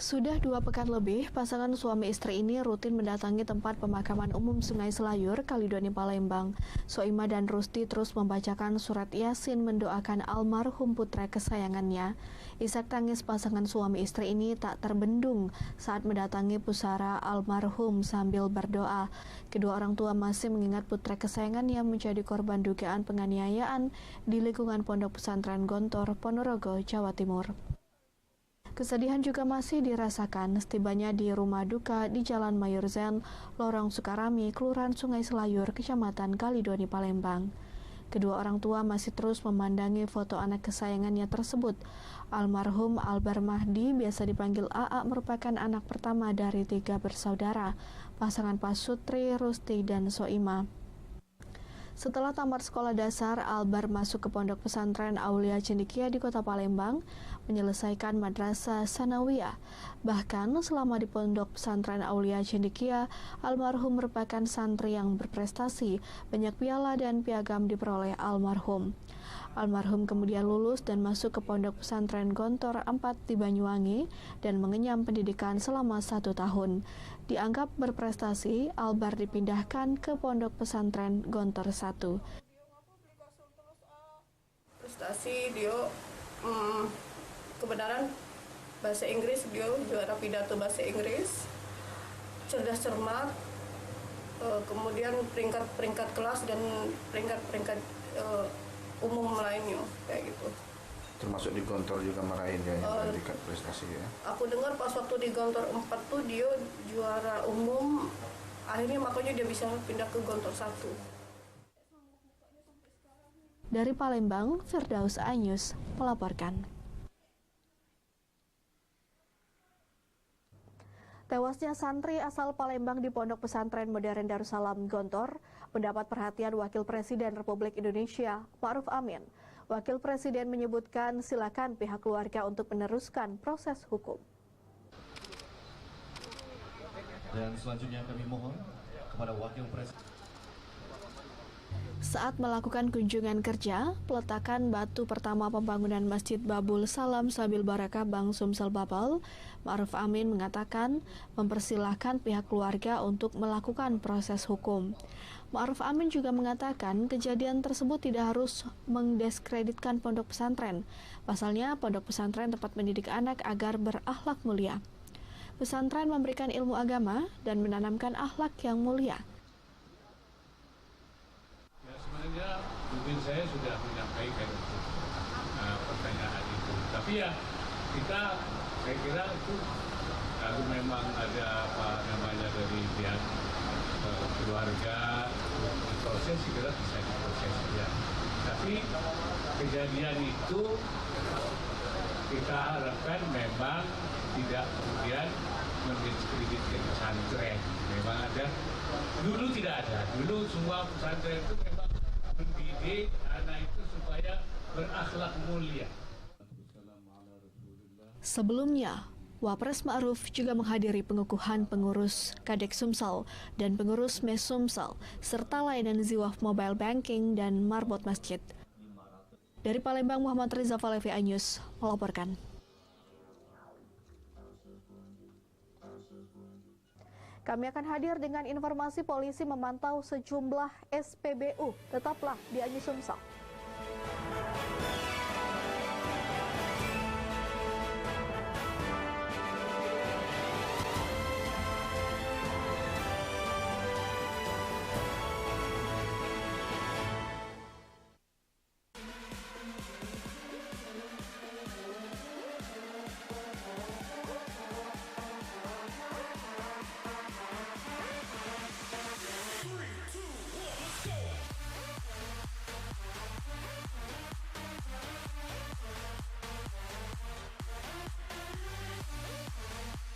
Sudah 2 pekan lebih, pasangan suami istri ini rutin mendatangi tempat pemakaman umum Sungai Selayur, Kalidoni, Palembang. Soimah dan Rusti terus membacakan surat Yasin mendoakan almarhum putra kesayangannya. Isak tangis pasangan suami istri ini tak terbendung saat mendatangi pusara almarhum sambil berdoa. Kedua orang tua masih mengingat putra kesayangannya menjadi korban dugaan penganiayaan di lingkungan Pondok Pesantren Gontor, Ponorogo, Jawa Timur. Kesedihan juga masih dirasakan setibanya di rumah duka di Jalan Mayurzen, Lorong Sukarami, Kelurahan Sungai Selayur, Kecamatan Kalidoni, Palembang. Kedua orang tua masih terus memandangi foto anak kesayangannya tersebut. Almarhum Albar Mahdi, biasa dipanggil AA, merupakan anak pertama dari 3 bersaudara, pasangan Pasutri, Rusti, dan Soima. Setelah tamat sekolah dasar, Albar masuk ke pondok pesantren Aulia Cendekia di Kota Palembang, menyelesaikan madrasah sanawiyah. Bahkan selama di pondok pesantren Aulia Cendekia, almarhum merupakan santri yang berprestasi, banyak piala dan piagam diperoleh almarhum. Almarhum kemudian lulus dan masuk ke pondok pesantren Gontor 4 di Banyuwangi dan mengenyam pendidikan selama 1 tahun. Dianggap berprestasi, Albar dipindahkan ke pondok pesantren Gontor 1. Prestasi dia kebenaran bahasa Inggris, dia juara pidato bahasa Inggris, cerdas cermat, kemudian peringkat kelas dan peringkat umum lainnya kayak gitu. Termasuk di Gontor juga meraih dia tingkat prestasi ya. Aku dengar pas waktu di Gontor 4 tuh dia juara umum, akhirnya makanya dia bisa pindah ke Gontor 1. Dari Palembang, Firdaus Anyus melaporkan. Tewasnya santri asal Palembang di Pondok Pesantren Modern Darussalam Gontor mendapat perhatian Wakil Presiden Republik Indonesia, Ma'ruf Amin. Wakil Presiden menyebutkan silakan pihak keluarga untuk meneruskan proses hukum. Dan selanjutnya kami mohon kepada Wakil Presiden. Saat melakukan kunjungan kerja, peletakan batu pertama pembangunan Masjid Babul Salam Sabil Barakah Bang Sumsel Babal, Ma'ruf Amin mengatakan mempersilahkan pihak keluarga untuk melakukan proses hukum. Ma'ruf Amin juga mengatakan kejadian tersebut tidak harus mendiskreditkan pondok pesantren. Pasalnya, pondok pesantren tempat mendidik anak agar berakhlak mulia. Pesantren memberikan ilmu agama dan menanamkan akhlak yang mulia. Sebenarnya mungkin saya sudah menyampaikan pertanyaan itu, tapi ya saya kira itu kalau memang ada dari pihak keluarga proses, saya kira bisa diproses ya. Tapi kejadian itu kita harapkan memang tidak kemudian mendiskreditkan pesantren. Memang ada, dulu tidak ada, dulu semua pesantren itu memang mendidik anak itu supaya berakhlak mulia. Sebelumnya, Wapres Ma'ruf juga menghadiri pengukuhan pengurus Kadek Sumsel dan pengurus Mes Sumsel, serta layanan Ziwaf Mobile Banking dan Marbot Masjid. Dari Palembang, Muhammad Riza Falevi Anyus melaporkan. Kami akan hadir dengan informasi polisi memantau sejumlah SPBU. Tetaplah di Anyus Sumsel.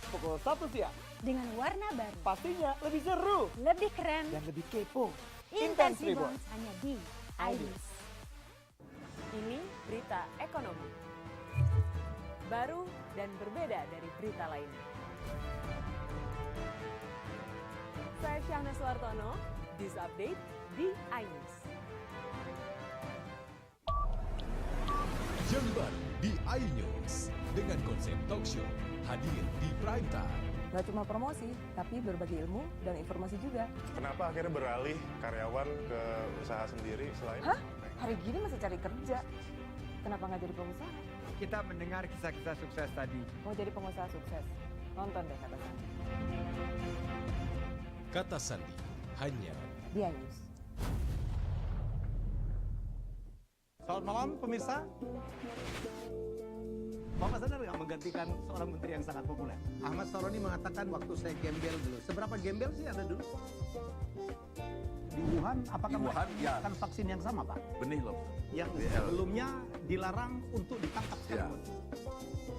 Pukul 1 siang. Dengan warna baru. Pastinya lebih seru. Lebih keren. Dan lebih kepo. Intense Reborn hanya di iNews. Ini berita ekonomi. Baru dan berbeda dari berita lainnya. Saya Syahna Suartono, This Update di iNews. Yang baru di iNews dengan konsep talk show hadir di prime time. Gak cuma promosi, tapi berbagi ilmu dan informasi juga. Kenapa akhirnya beralih karyawan ke usaha sendiri selain? Hah? Hari gini masih cari kerja. Kenapa nggak jadi pengusaha? Kita mendengar kisah-kisah sukses tadi. Mau jadi pengusaha sukses? Nonton deh Kata Sandi. Kata Sandi, hanya di iNews. Selamat malam pemirsa. Bapak sadar nggak menggantikan seorang menteri yang sangat populer? Ahmad Saroni mengatakan waktu saya gembel dulu. Seberapa gembel sih Anda dulu? Di Wuhan, apakah mendapatkan vaksin yang sama, Pak? Benih loh. Yang sebelumnya dilarang untuk ditangkap sekarang.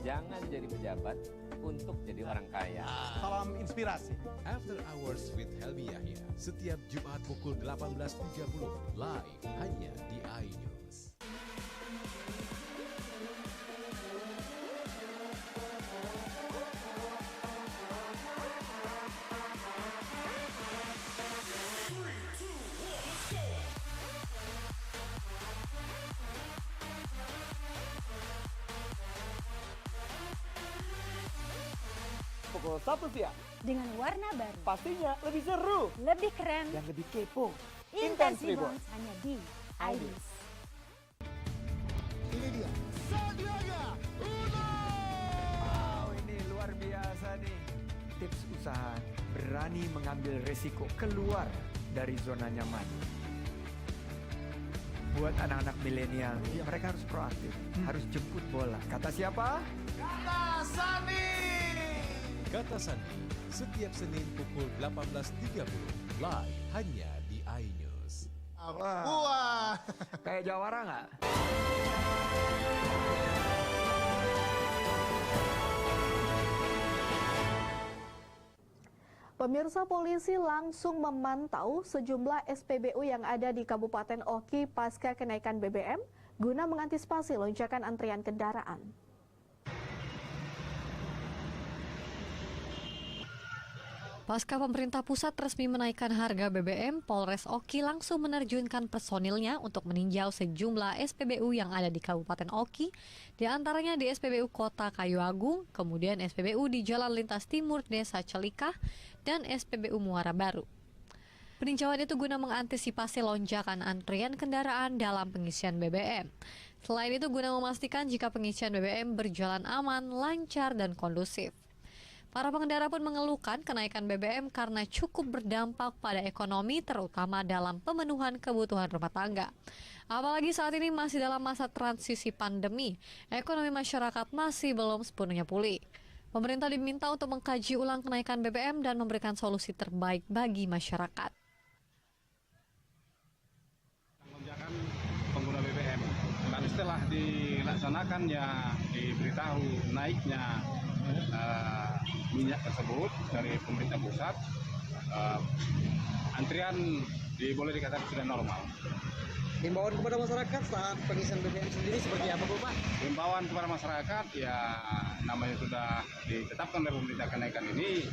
Jangan jadi pejabat untuk jadi orang kaya. Salam inspirasi. After Hours with Helmi Yahya, setiap Jumat pukul 18.30, live hanya di iNews. Pukul 1 siang. Dengan warna baru. Pastinya lebih seru. Lebih keren. Dan lebih kepo. Intense Reborn hanya di iNews. Ini dia. Sandiaga Uno. Wow, ini luar biasa nih. Tips usaha, berani mengambil resiko, keluar dari zona nyaman. Buat anak-anak milenial, mereka harus proaktif, harus jemput bola. Kata siapa? Kata Sandi. Kata Sandi, setiap Senin pukul 18.30, live hanya di iNews. Wah. Kayak jawara nggak? Pemirsa, polisi langsung memantau sejumlah SPBU yang ada di Kabupaten Oki pasca kenaikan BBM guna mengantisipasi lonjakan antrian kendaraan. Pasca pemerintah pusat resmi menaikkan harga BBM, Polres Oki langsung menerjunkan personilnya untuk meninjau sejumlah SPBU yang ada di Kabupaten Oki, di antaranya di SPBU Kota Kayu Agung, kemudian SPBU di Jalan Lintas Timur Desa Celikah, dan SPBU Muara Baru. Peninjauan itu guna mengantisipasi lonjakan antrian kendaraan dalam pengisian BBM. Selain itu guna memastikan jika pengisian BBM berjalan aman, lancar, dan kondusif. Para pengendara pun mengeluhkan kenaikan BBM karena cukup berdampak pada ekonomi, terutama dalam pemenuhan kebutuhan rumah tangga. Apalagi saat ini masih dalam masa transisi pandemi, ekonomi masyarakat masih belum sepenuhnya pulih. Pemerintah diminta untuk mengkaji ulang kenaikan BBM dan memberikan solusi terbaik bagi masyarakat. Lonjakan pengguna BBM, dan setelah dilaksanakan ya diberitahu naiknya minyak tersebut dari pemerintah pusat, antrian boleh dikatakan sudah normal. Himbauan kepada masyarakat saat pengisian BBM sendiri seperti apa, Pak? Himbauan kepada masyarakat ya namanya sudah ditetapkan oleh pemerintah kenaikan ini,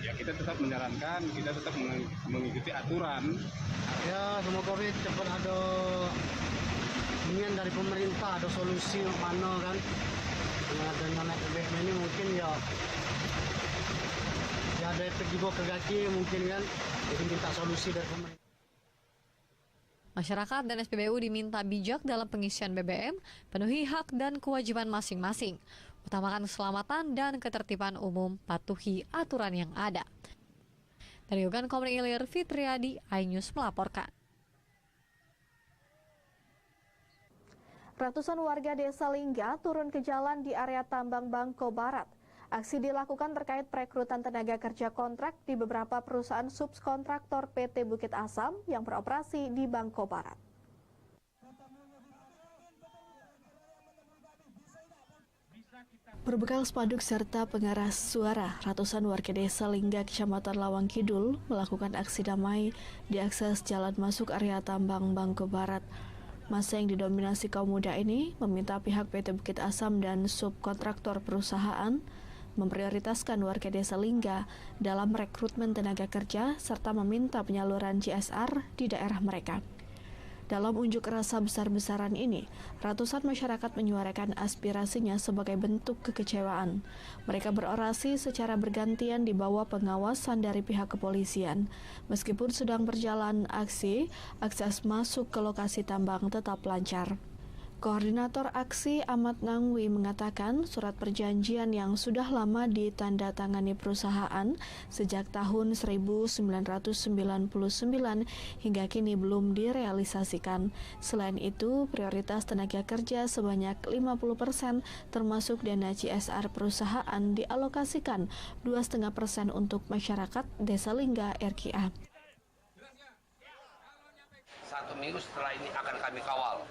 ya kita tetap menjalankan, kita tetap mengikuti aturan. Ya semoga cepat ada inian dari pemerintah, ada solusi mana kan. Dengan naik BBM ini mungkin ya ada efek juga ke kaki mungkin kan, jadi minta solusi dari pemerintah. Masyarakat dan SPBU diminta bijak dalam pengisian BBM, penuhi hak dan kewajiban masing-masing, utamakan keselamatan dan ketertiban umum, patuhi aturan yang ada. Dari Yogan Komri Ilir, Fitriadi, iNews melaporkan. Ratusan warga desa Lingga turun ke jalan di area tambang Bangko Barat. Aksi dilakukan terkait perekrutan tenaga kerja kontrak di beberapa perusahaan subkontraktor PT Bukit Asam yang beroperasi di Bangko Barat. Berbekal spanduk serta pengeras suara, ratusan warga desa Lingga, Kecamatan Lawang Kidul melakukan aksi damai di akses jalan masuk area tambang Bangko Barat. Masa yang didominasi kaum muda ini meminta pihak PT Bukit Asam dan subkontraktor perusahaan memprioritaskan warga desa Lingga dalam rekrutmen tenaga kerja serta meminta penyaluran CSR di daerah mereka. Dalam unjuk rasa besar-besaran ini, ratusan masyarakat menyuarakan aspirasinya sebagai bentuk kekecewaan. Mereka berorasi secara bergantian di bawah pengawasan dari pihak kepolisian. Meskipun sedang berjalan aksi, akses masuk ke lokasi tambang tetap lancar. Koordinator aksi Ahmad Nangwi mengatakan surat perjanjian yang sudah lama ditandatangani perusahaan sejak tahun 1999 hingga kini belum direalisasikan. Selain itu, prioritas tenaga kerja sebanyak 50% termasuk dana CSR perusahaan dialokasikan 2,5% untuk masyarakat Desa Lingga RKA. minggu setelah ini akan kami kawal.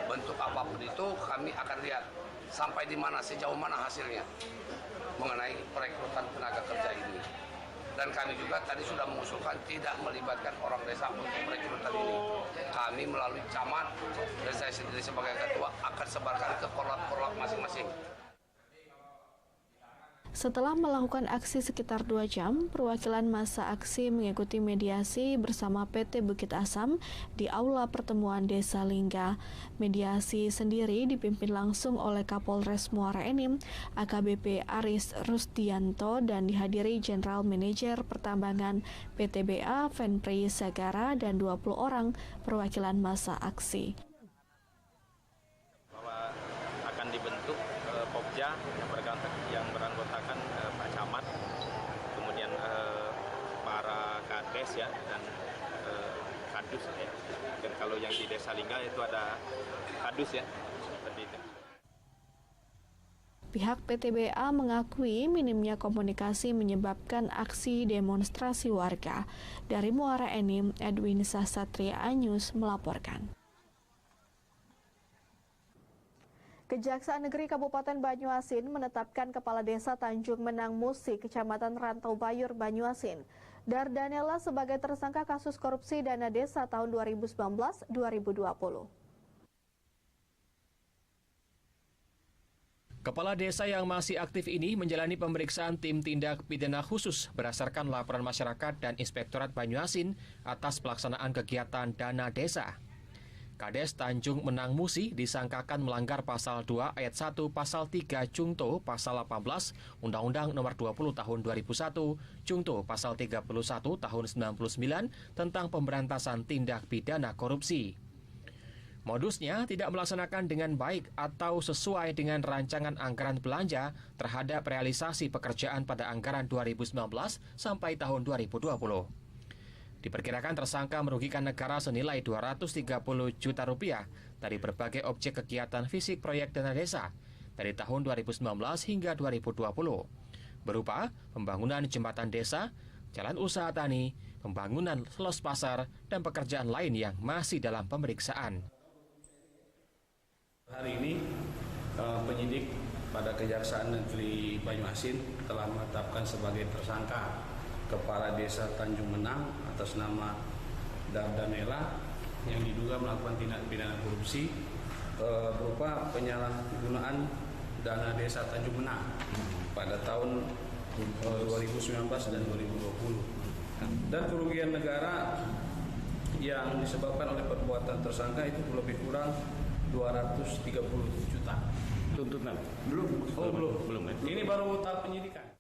Bentuk apapun itu kami akan lihat sampai di mana, sejauh mana hasilnya mengenai perekrutan tenaga kerja ini. Dan kami juga tadi sudah mengusulkan tidak melibatkan orang desa untuk perekrutan ini. Kami melalui camat dan saya sendiri sebagai ketua akan sebarkan ke korlap-korlap masing-masing. Setelah melakukan aksi sekitar 2 jam, perwakilan massa aksi mengikuti mediasi bersama PT Bukit Asam di Aula Pertemuan Desa Lingga. Mediasi sendiri dipimpin langsung oleh Kapolres Muara Enim, AKBP Aris Rusdianto, dan dihadiri General Manager Pertambangan PTBA Fenpri Sagara dan 20 orang perwakilan massa aksi. Bahwa akan dibentuk Pokja yang beranggotakan Pak Camat, kemudian para Kades ya, dan Kadus ya. Dan kalau yang di Desa Lingga itu ada Kadus ya, seperti itu. Pihak PTBA mengakui minimnya komunikasi menyebabkan aksi demonstrasi warga. Dari Muara Enim, Edwin Sasatria Anyus melaporkan. Kejaksaan Negeri Kabupaten Banyuasin menetapkan Kepala Desa Tanjung Menang Musi, Kecamatan Rantau Bayur, Banyuasin, Dardanella sebagai tersangka kasus korupsi dana desa tahun 2019-2020. Kepala desa yang masih aktif ini menjalani pemeriksaan tim tindak pidana khusus berdasarkan laporan masyarakat dan Inspektorat Banyuasin atas pelaksanaan kegiatan dana desa. Kades Tanjung Menang Musi disangkakan melanggar pasal 2 ayat 1 pasal 3 Cungto pasal 18 Undang-Undang Nomor 20 Tahun 2001 Cungto pasal 31 Tahun 99 tentang pemberantasan tindak pidana korupsi. Modusnya tidak melaksanakan dengan baik atau sesuai dengan rancangan anggaran belanja terhadap realisasi pekerjaan pada anggaran 2019 sampai tahun 2020. Diperkirakan tersangka merugikan negara senilai 230 juta rupiah dari berbagai objek kegiatan fisik proyek dana desa dari tahun 2019 hingga 2020, berupa pembangunan jembatan desa, jalan usaha tani, pembangunan selos pasar, dan pekerjaan lain yang masih dalam pemeriksaan. Hari ini penyidik pada Kejaksaan Negeri Banyuasin telah menetapkan sebagai tersangka Kepala Desa Tanjung Menang atas nama Dardanella yang diduga melakukan tindak pidana korupsi berupa penyalahgunaan dana desa Tanjung Menang pada tahun 2019 dan 2020. Dan kerugian negara yang disebabkan oleh perbuatan tersangka itu lebih kurang 230 juta. Tuntutan? Belum. Ini baru tahap penyidikan.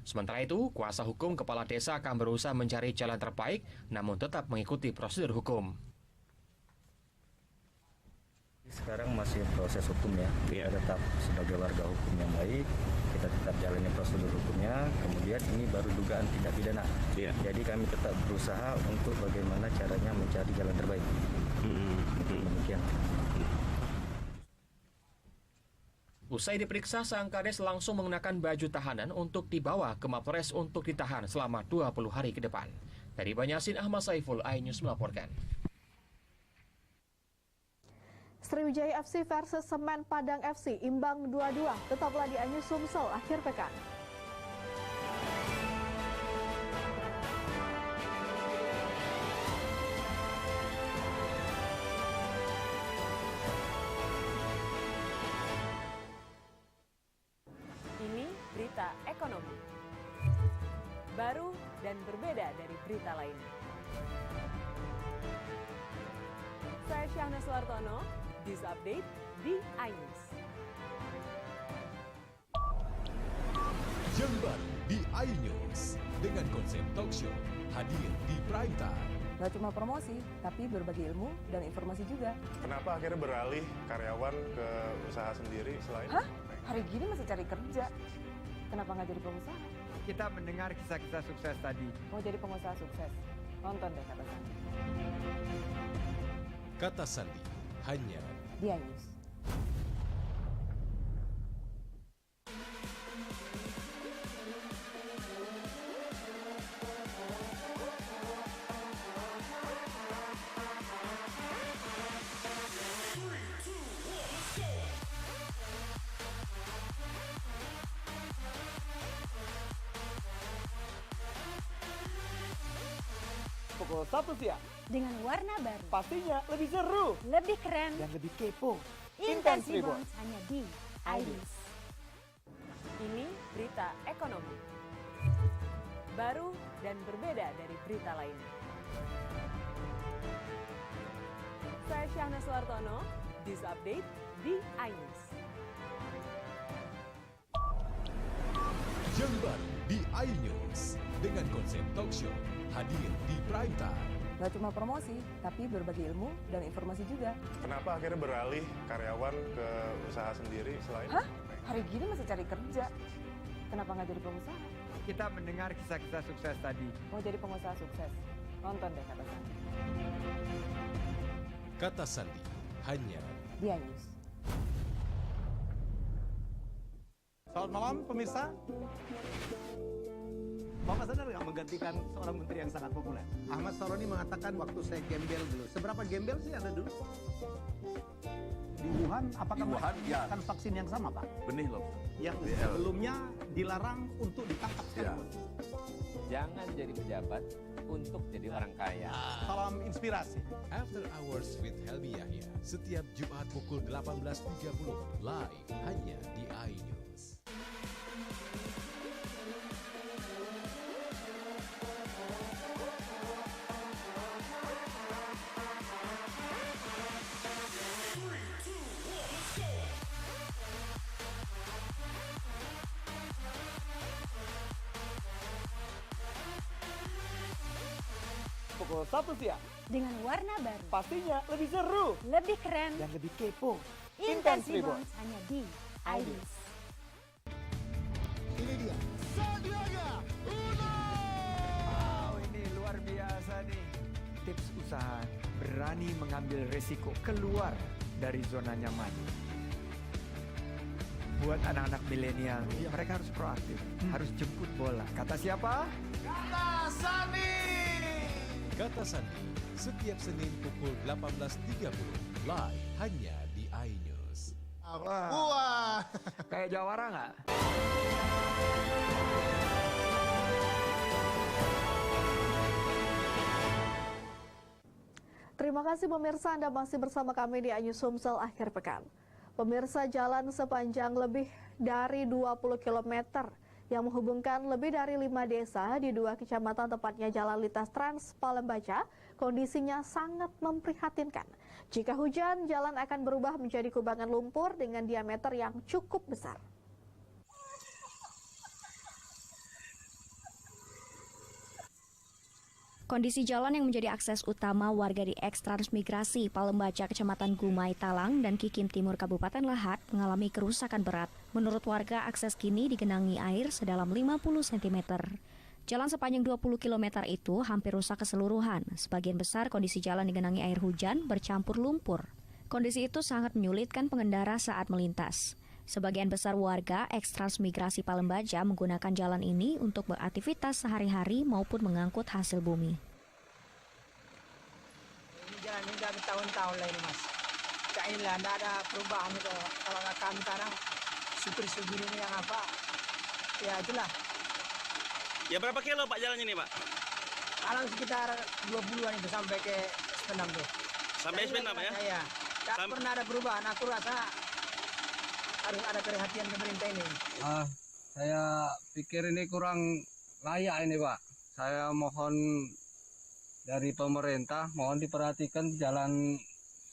Sementara itu, kuasa hukum kepala desa akan berusaha mencari jalan terbaik, namun tetap mengikuti prosedur hukum. Sekarang masih proses hukum ya, kita tetap sebagai warga hukum yang baik, kita tetap jalani prosedur hukumnya, kemudian ini baru dugaan tindak pidana. Jadi kami tetap berusaha untuk bagaimana caranya mencari jalan terbaik. Demikian. Usai diperiksa, sang kades langsung mengenakan baju tahanan untuk dibawa ke Mapolres untuk ditahan selama 20 hari ke depan. Dari Banyuasin, Ahmad Saiful, iNews melaporkan. Sriwijaya FC versus Semen Padang FC imbang 2-2. Tetaplah di iNews Sumsel akhir pekan. Berita ekonomi baru dan berbeda dari berita lainnya. Saya Syahna Suartono, News Update di iNews. Yang baru di iNews dengan konsep talk show hadir di prime time. Gak cuma promosi, tapi berbagi ilmu dan informasi juga. Kenapa akhirnya beralih karyawan ke usaha sendiri selain? Hah? Hari gini masih cari kerja. Kenapa nggak jadi pengusaha? Kita mendengar kisah-kisah sukses tadi. Mau jadi pengusaha sukses? Nonton deh Kata Sandi. Kata Sandi, hanya di iNews. pukul 1 siang. Dengan warna baru. Pastinya lebih seru. Lebih keren. Dan lebih kepo. Intense Reborn hanya di iNews. Ini berita ekonomi. Baru dan berbeda dari berita lainnya. Saya Syahna Suartono, This Update di iNews. Yang baru di iNews dengan konsep talk show hadir di prime time. Gak cuma promosi, tapi berbagi ilmu dan informasi juga. Kenapa akhirnya beralih karyawan ke usaha sendiri selain? Hah? Hari gini masih cari kerja. Kenapa nggak jadi pengusaha? Kita mendengar kisah-kisah sukses tadi. Mau jadi pengusaha sukses? Nonton deh Kata Sandi. Kata Sandi hanya di iNews. Selamat malam pemirsa. Bapak sadar nggak menggantikan seorang menteri yang sangat populer? Ahmad Saroni mengatakan waktu saya gembel dulu. Seberapa gembel sih Anda dulu? Di Wuhan, apakah menggunakan vaksin yang sama, Pak? Benih loh. Yang sebelumnya dilarang untuk ditangkap sekarang. Jangan jadi pejabat untuk jadi orang kaya. Salam inspirasi. After Hours with Helmi Yahya setiap Jumat pukul 18.30 live hanya di iNews. Pukul 1 siang. Dengan warna baru. Pastinya lebih seru. Lebih keren. Dan lebih kepo. Intense Reborn hanya di iNews. Ini dia. Sandiaga Uno. Wow, ini luar biasa nih. Tips usaha berani mengambil resiko keluar dari zona nyaman. Buat anak-anak milenial, mereka harus proaktif, harus jemput bola. Kata siapa? Kata Sandi. Kata Sandi setiap Senin pukul 18.30 live hanya di iNews. Wah, kayak jawara nggak? Terima kasih pemirsa, Anda masih bersama kami di iNews Sumsel akhir pekan. Pemirsa, jalan sepanjang lebih dari 20 km yang menghubungkan lebih dari 5 desa di 2 kecamatan, tepatnya Jalan Lintas Trans Palembaca, kondisinya sangat memprihatinkan. Jika hujan, jalan akan berubah menjadi kubangan lumpur dengan diameter yang cukup besar. Kondisi jalan yang menjadi akses utama warga di eks-transmigrasi Palembaca, Kecamatan Gumai Talang dan Kikim Timur, Kabupaten Lahat mengalami kerusakan berat. Menurut warga, akses kini digenangi air sedalam 50 cm. Jalan sepanjang 20 km itu hampir rusak keseluruhan. Sebagian besar kondisi jalan digenangi air hujan bercampur lumpur. Kondisi itu sangat menyulitkan pengendara saat melintas. Sebagian besar warga eks-transmigrasi Palembaca menggunakan jalan ini untuk beraktivitas sehari-hari maupun mengangkut hasil bumi. Ini jalan ini udah bertahun-tahun lah ini, Mas. Kayak inilah, tidak ada perubahan itu. Kalau nggak kami sekarang supir ini yang apa, ya itulah. Ya berapa kilo Pak jalan ini Pak? Kalau sekitar 20-an itu sampai ke Sependam tuh. Sampai Sependam ya? Iya. Tak pernah ada perubahan, aku rasa harus ada perhatian pemerintah ini. Saya pikir ini kurang layak ini Pak. Saya mohon dari pemerintah, mohon diperhatikan jalan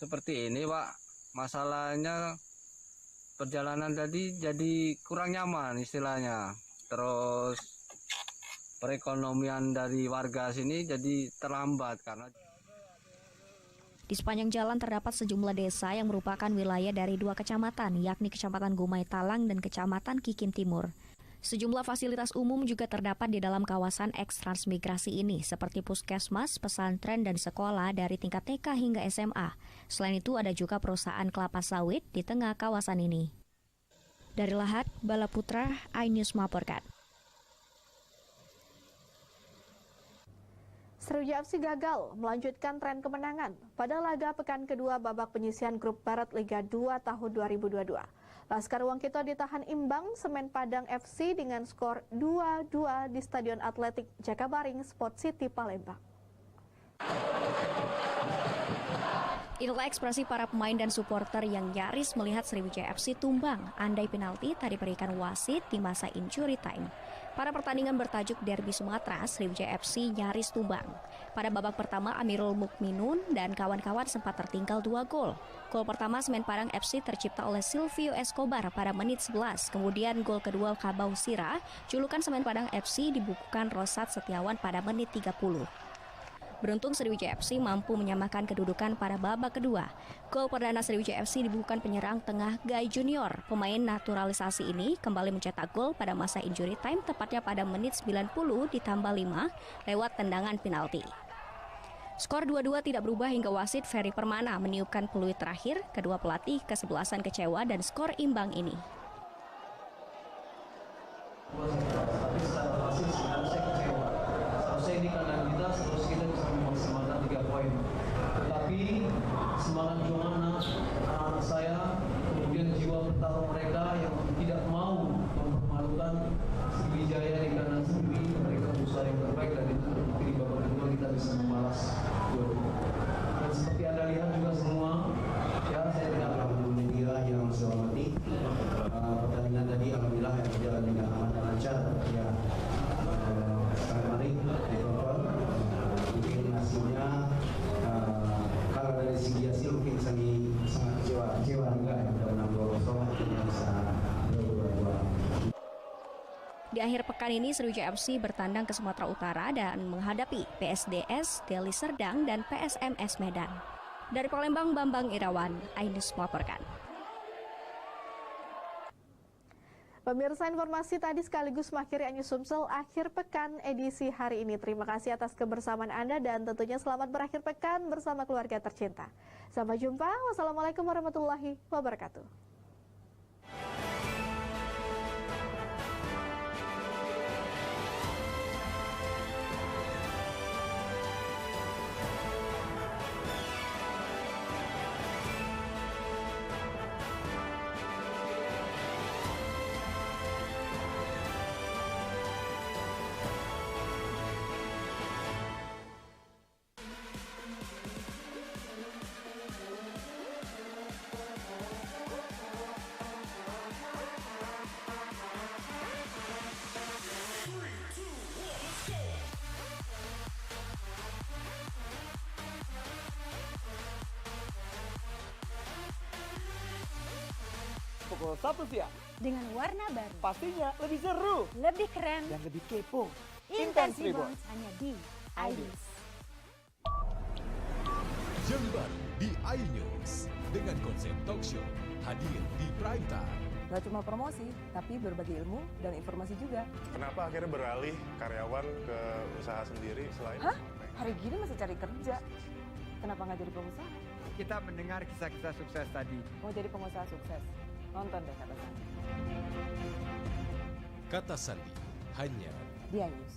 seperti ini Pak. Masalahnya perjalanan tadi jadi kurang nyaman istilahnya. Terus perekonomian dari warga sini jadi terlambat karena Di sepanjang jalan terdapat sejumlah desa yang merupakan wilayah dari 2 kecamatan, yakni Kecamatan Gumai Talang dan Kecamatan Kikim Timur. Sejumlah fasilitas umum juga terdapat di dalam kawasan eks-transmigrasi ini, seperti puskesmas, pesantren, dan sekolah dari tingkat TK hingga SMA. Selain itu, ada juga perusahaan kelapa sawit di tengah kawasan ini. Dari Lahat, Bala Putra, iNews melaporkan. Sriwijaya FC gagal melanjutkan tren kemenangan pada laga pekan kedua babak penyisihan grup Barat Liga 2 tahun 2022. Laskar Wangkito ditahan imbang Semen Padang FC dengan skor 2-2 di Stadion Atletik Jakabaring Sport City Palembang. Inilah ekspresi para pemain dan supporter yang nyaris melihat Sriwijaya FC tumbang andai penalti tak diberikan wasit di masa injury time. Pada pertandingan bertajuk Derby Sumatera, Sriwijaya FC nyaris tumbang. Pada babak pertama, Amirul Mukminun dan kawan-kawan sempat tertinggal 2 gol. Gol pertama Semen Padang FC tercipta oleh Silvio Escobar pada menit 11. Kemudian gol kedua Kabau Sira, julukan Semen Padang FC dibukukan Rosat Setiawan pada menit 30. Beruntung Sriwijaya FC mampu menyamakan kedudukan pada babak kedua. Gol perdana Sriwijaya FC dibukukan penyerang tengah Guy Junior. Pemain naturalisasi ini kembali mencetak gol pada masa injury time tepatnya pada menit 90 ditambah 5 lewat tendangan penalti. Skor 2-2 tidak berubah hingga wasit Ferry Permana meniupkan peluit terakhir. Kedua pelatih kesebelasan kecewa dan skor imbang ini. Seharusnya ini kandang kita, seharusnya kita bisa memaksimalkan 3 poin. Tetapi semangat juang anak-anak saya, kemudian jiwa bertarung mereka yang tidak mau mempermalukan Sriwijaya di kandang sendiri, mereka berusaha yang terbaik dan itu terbukti di babak kedua kita bisa membalas 2-2. Dan seperti Anda lihat juga semua, ya saya tidak akan media yang saya hormati. Pertandingan tadi alhamdulillah yang berjalan dengan aman dan lancar. Ya. Mungkin hasilnya kalau dari segi hasil mungkin sangat kecewa juga ya, udah menang 2-0 yang bisa 2-2. Di akhir pekan ini Sriwijaya FC bertandang ke Sumatera Utara dan menghadapi PSDS, Deli Serdang dan PSMS Medan. Dari Palembang, Bambang Irawan, iNews melaporkan. Pemirsa, informasi tadi sekaligus mengakhiri iNews Sumsel akhir pekan edisi hari ini. Terima kasih atas kebersamaan Anda dan tentunya selamat berakhir pekan bersama keluarga tercinta. Sampai jumpa. Wassalamualaikum warahmatullahi wabarakatuh. Pukul 1 siang. Dengan warna baru. Pastinya lebih seru. Lebih keren. Dan lebih kepo. Intense Rebound hanya di iNews. Yang baru di iNews dengan konsep talk show hadir di prime time. Gak cuma promosi, tapi berbagi ilmu dan informasi juga. Kenapa akhirnya beralih karyawan ke usaha sendiri selain? Hah? Hari gini masih cari kerja. Kenapa nggak jadi pengusaha? Kita mendengar kisah-kisah sukses tadi. Mau jadi pengusaha sukses? Nonton deh Kata Sandi. Kata Sandi hanya di iNews.